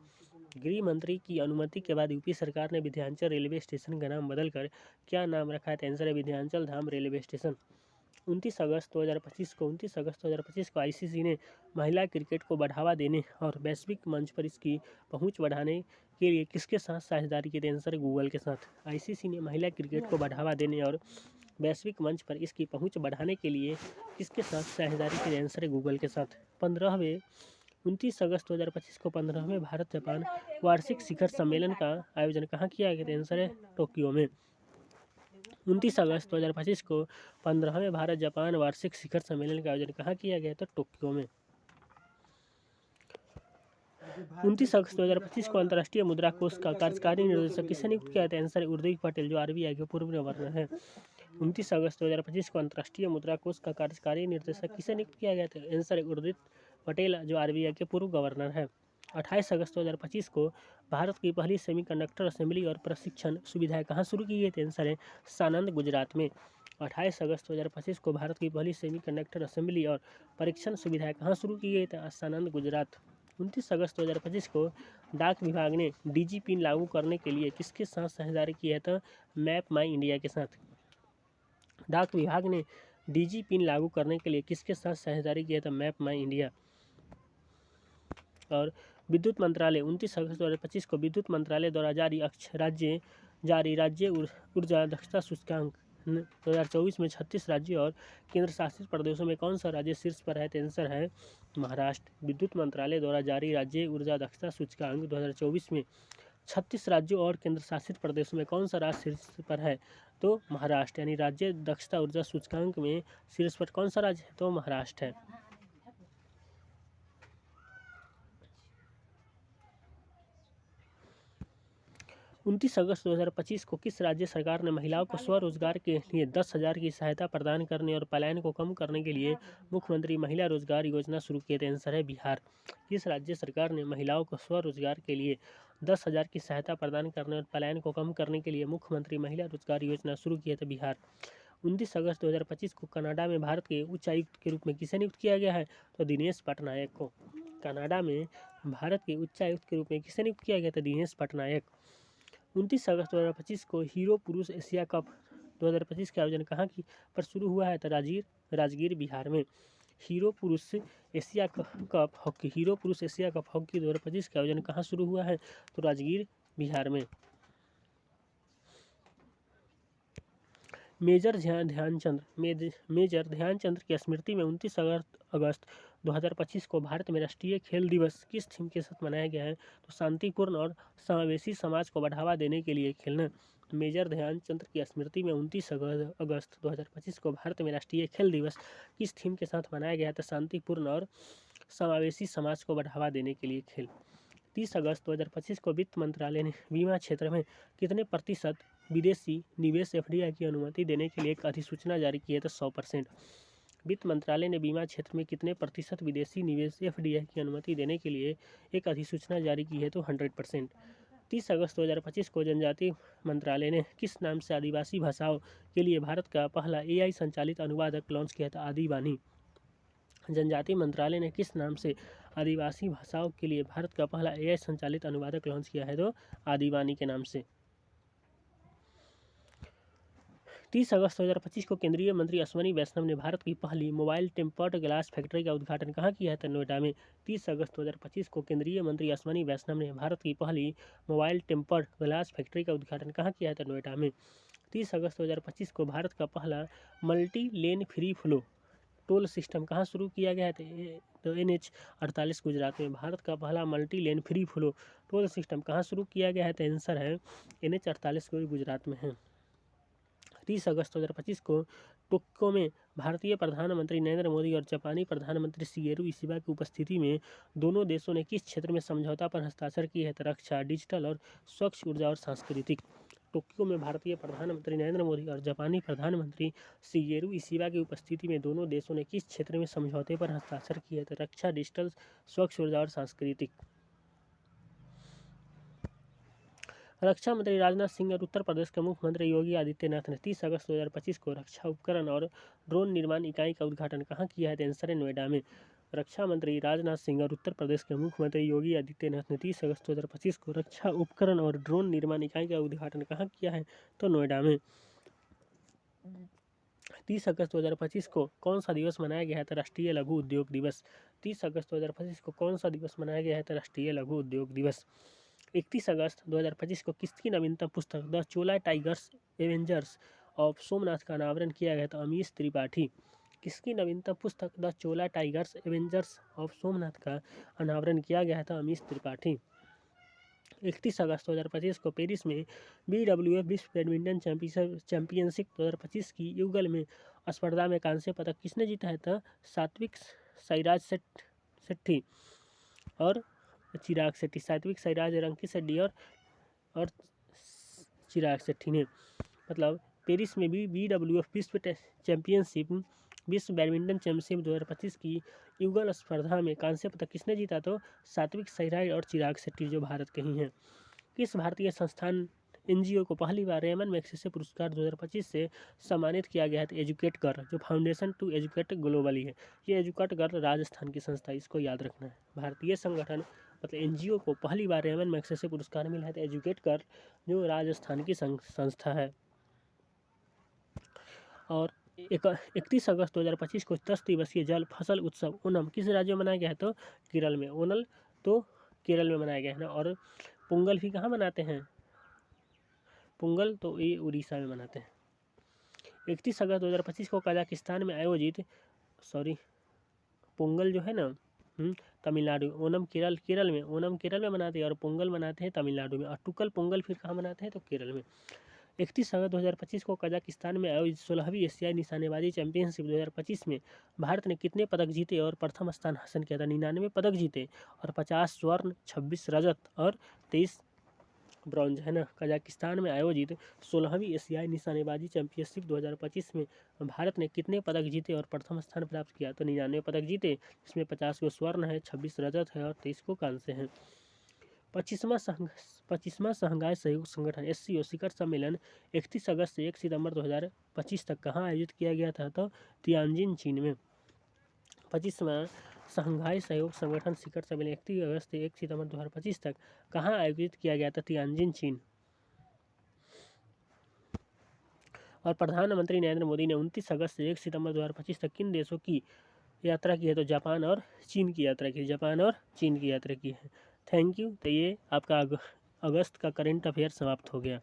S1: गृह मंत्री की अनुमति के बाद यूपी सरकार ने विंध्याचल रेलवे स्टेशन का नाम बदलकर क्या नाम रखा है? तो आंसर है विंध्याचल धाम रेलवे स्टेशन। 29 अगस्त 2025 को ICC ने महिला क्रिकेट को बढ़ावा देने और वैश्विक मंच पर इसकी पहुंच बढ़ाने के लिए किसके साथ साझेदारी की? आंसर है गूगल के साथ। ICC ने महिला क्रिकेट को बढ़ावा देने और वैश्विक मंच पर इसकी पहुंच बढ़ाने के लिए किसके साथ साझेदारी की? आंसर है गूगल के साथ। 29 अगस्त 2025 को 15वें भारत जापान वार्षिक शिखर सम्मेलन का आयोजन कहाँ किया गया? आंसर है टोक्यो में। 29 अगस्त 2025 को 15वें भारत जापान वार्षिक शिखर सम्मेलन का आयोजन कहाँ किया गया? तो टोक्यो में। 29 अगस्त 2025 को अंतर्राष्ट्रीय मुद्रा कोष का कार्यकारी निर्देशक किसे नियुक्त किया था? आंसर है उर्जित पटेल, जो RBI के पूर्व गवर्नर है। 29 अगस्त 2025 को अंतर्राष्ट्रीय मुद्रा कोष का कार्यकारी निर्देशक किसे नियुक्त किया गया था? आंसर है उर्जित पटेल, जो RBI के पूर्व गवर्नर है। 28 अगस्त 2025 को भारत की पहली सेमीकंडक्टर असेंबली और प्रशिक्षण सुविधाएं कहाँ शुरू की गई थी? आंसर है सानंद, गुजरात में। 28 अगस्त 2025 को भारत की पहली सेमीकंडक्टर असेंबली और परीक्षण सुविधाएं कहाँ शुरू की गई थी? सानंद, गुजरात। 29 अगस्त 2025 को डाक विभाग ने DG पिन लागू करने के लिए किसके साथ साझेदारी की है? तो मैप माई इंडिया के साथ। डाक विभाग ने DG पिन लागू करने के लिए किसके साथ साझेदारी की है? तो मैप माई इंडिया। और विद्युत मंत्रालय 29 अगस्त 2025 को विद्युत मंत्रालय द्वारा जारी राज्य ऊर्जा दक्षता सूचकांक 2024 में 36 राज्यों और केंद्र शासित प्रदेशों में कौन सा राज्य शीर्ष पर है? तो आंसर है महाराष्ट्र। विद्युत मंत्रालय द्वारा जारी राज्य ऊर्जा दक्षता सूचकांक 2024 में 36 राज्यों और केंद्र शासित प्रदेशों में कौन सा राज्य शीर्ष पर है? तो महाराष्ट्र। यानी राज्य दक्षता ऊर्जा सूचकांक में शीर्ष पर कौन सा राज्य है? तो महाराष्ट्र है। 29 अगस्त 2025 को किस राज्य सरकार ने महिलाओं को स्वरोजगार के लिए 10,000 की सहायता प्रदान करने और पलायन को कम करने के लिए मुख्यमंत्री महिला रोजगार योजना शुरू की? आंसर है बिहार। किस राज्य सरकार ने महिलाओं को स्वरोजगार के लिए 10,000 की सहायता प्रदान करने और पलायन को कम करने के लिए मुख्यमंत्री महिला रोजगार योजना शुरू की? तो बिहार। 29 अगस्त 2025 को कनाडा में भारत के उच्चायुक्त के रूप में किसे नियुक्त किया गया है? तो दिनेश पटनायक को। कनाडा में भारत के उच्चायुक्त के रूप में किसे नियुक्त किया गया था? दिनेश पटनायक। 29 अगस्त 2025 को हीरो पुरुष एशिया कप 2025 का आयोजन कहाँ की पर शुरू हुआ है? तो राजगीर बिहार में। हीरो पुरुष एशिया कप हॉकी 2025 का आयोजन कहाँ शुरू हुआ है? तो राजगीर बिहार में। मेजर ध्यानचंद की स्मृति में 29 अगस्त 2025 को भारत में राष्ट्रीय खेल दिवस किस थीम के साथ मनाया गया है? तो शांतिपूर्ण और समावेशी समाज को बढ़ावा देने के लिए खेलना। मेजर ध्यानचंद की स्मृति में 29 अगस्त 2025 को भारत में राष्ट्रीय खेल दिवस किस थीम के साथ मनाया गया है? तो शांतिपूर्ण और समावेशी समाज को बढ़ावा देने के लिए खेल। 30 अगस्त 2025 को वित्त मंत्रालय ने बीमा क्षेत्र में कितने प्रतिशत विदेशी निवेश एफडीआई की अनुमति देने के लिए एक अधिसूचना जारी की है? तो 100%। वित्त मंत्रालय ने बीमा क्षेत्र में कितने प्रतिशत विदेशी निवेश एफडीआई की अनुमति देने के लिए एक अधिसूचना जारी की है? तो 100%। 30 अगस्त 2025 को जनजातीय मंत्रालय ने किस नाम से आदिवासी भाषाओं के लिए भारत का पहला एआई संचालित अनुवादक लॉन्च किया था? आदिवानी। जनजातीय मंत्रालय ने किस नाम से आदिवासी भाषाओं के लिए भारत का पहला एआई संचालित अनुवादक लॉन्च किया है? तो आदिवानी के नाम से। 30 अगस्त 2025 को केंद्रीय मंत्री अश्विनी वैष्णव ने भारत की पहली मोबाइल टेम्पर्ड ग्लास फैक्ट्री का उद्घाटन कहाँ किया है? तो नोएडा में। 30 अगस्त 2025 को केंद्रीय मंत्री अश्विनी वैष्णव ने भारत की पहली मोबाइल टेम्पर्ड ग्लास फैक्ट्री का उद्घाटन कहाँ किया है? तो नोएडा में। 30 अगस्त 2025 को भारत का पहला multi lane free flow toll system कहाँ शुरू किया गया है? तो NH48 गुजरात में। भारत का पहला multi lane free flow toll system कहाँ शुरू किया गया है? तो आंसर है NH48 गुजरात में है। 30 अगस्त 2025 को टोक्यो में भारतीय प्रधानमंत्री नरेंद्र मोदी और जापानी प्रधानमंत्री शिगेरू इशिबा की उपस्थिति में दोनों देशों ने किस क्षेत्र में समझौता पर हस्ताक्षर किए हैं? तो रक्षा, डिजिटल और स्वच्छ ऊर्जा और सांस्कृतिक। टोक्यो में भारतीय प्रधानमंत्री नरेंद्र मोदी और जापानी प्रधानमंत्री शिगेरू इशिबा की उपस्थिति में दोनों देशों ने किस क्षेत्र में समझौते पर हस्ताक्षर किए हैं? तो रक्षा, डिजिटल, स्वच्छ ऊर्जा और सांस्कृतिक। रक्षा मंत्री राजनाथ सिंह और उत्तर प्रदेश के मुख्यमंत्री योगी आदित्यनाथ ने 30 अगस्त 2025 को रक्षा उपकरण और ड्रोन निर्माण इकाई का उद्घाटन कहाँ किया है? तो आंसर है नोएडा में। रक्षा मंत्री राजनाथ सिंह और उत्तर प्रदेश के मुख्यमंत्री योगी आदित्यनाथ ने 30 अगस्त 2025 को रक्षा उपकरण और ड्रोन निर्माण इकाई का उद्घाटन कहाँ किया है? तो नोएडा में। 30 अगस्त 2025 को कौन सा दिवस मनाया गया है? तो राष्ट्रीय लघु उद्योग दिवस। 30 अगस्त 2025 को कौन सा दिवस मनाया गया है? तो राष्ट्रीय लघु उद्योग दिवस। 31 अगस्त 2025 को किसकी नवीनतम पुस्तक the Chola tigers Avengers of Somnath का अनावरण किया गया? तो अमीश त्रिपाठी। किसकी नवीनतम पुस्तक the Chola tigers Avengers of Somnath का अनावरण किया गया था? अमीश त्रिपाठी। 31 अगस्त 2025 को पेरिस में BWF विश्व बैडमिंटन चैंपियनशिप 2025 की युगल में स्पर्धा में कांस्य पदक किसने जीता है? तो सात्विक साईराज शेट्टी और चिराग शेट्टी। सात्विक साईराज, रंकित रेड्डी और चिराग शेट्टी ने। मतलब पेरिस में भी BWF विश्व बैडमिंटन चैंपियनशिप 2025 की युगल स्पर्धा में कांस्य पदक किसने जीता? तो सात्विक साईराज और चिराग शेट्टी, जो भारत के ही हैं। किस भारतीय संस्थान NGO को पहली बार रेमन मैग्सेसे पुरस्कार 2025 से सम्मानित किया गया है? तो एजुकेट गर्ल, जो फाउंडेशन टू एजुकेट ग्लोबली है। ये एजुकेट गर्ल राजस्थान की संस्था, इसको याद रखना है। भारतीय संगठन मतलब NGO को पहली बार रेमन मैग्सेसे पुरस्कार मिला है तो एजुकेट गर्ल, जो राजस्थान की संस्था है। और 31 अगस्त 2025 को 10 दिवसीय जल फसल उत्सव ओनम किस राज्य में मनाया गया है? तो केरल में। ओनल तो केरल में मनाया गया है ना। और पोंगल भी कहाँ मनाते हैं? पोंगल तो ये उड़ीसा में मनाते हैं। 31 अगस्त 2025 को कजाकिस्तान में आयोजित पोंगल जो है ना तमिलनाडु। ओनम केरल में। ओनम केरल में मनाते हैं और पोंगल मनाते हैं तमिलनाडु में। और टुकल पोंगल फिर कहाँ मनाते हैं? तो केरल में। 31 अगस्त 2025 को कजाकिस्तान में आयोजित 16वीं एशियाई निशानेबाजी चैंपियनशिप 2025 में भारत ने कितने पदक जीते और प्रथम स्थान हासिल किया था? 99 पदक जीते और 50 स्वर्ण, 26 रजत और 23 ब्रॉन्ज, है ना। कजाकिस्तान में आयोजित 16वीं एशियाई निशानेबाजी चैंपियनशिप 2025 में भारत ने कितने पदक जीते और प्रथम स्थान प्राप्त किया? तो 99 पदक जीते, इसमें 50 को स्वर्ण है, 26 रजत है और 23 को कांस्य है। 25वां शंघाई सहयोग संगठन SCO शिखर सम्मेलन 31 अगस्त से 1 सितंबर 2025 तक कहाँ आयोजित किया गया था? तो तियानजिन, चीन में। 25वां शंघाई सहयोग संगठन शिखर सम्मेलन 31 अगस्त से 1 सितंबर 2025 तक कहाँ आयोजित किया गया था? तियानजिन, चीन। और प्रधानमंत्री नरेंद्र मोदी ने 29 अगस्त से 1 सितंबर 2025 तक किन देशों की यात्रा की है? तो जापान और चीन की यात्रा की, जापान और चीन की यात्रा की है। Thank you. तो ये आपका अगस्त का करंट अफेयर समाप्त हो गया।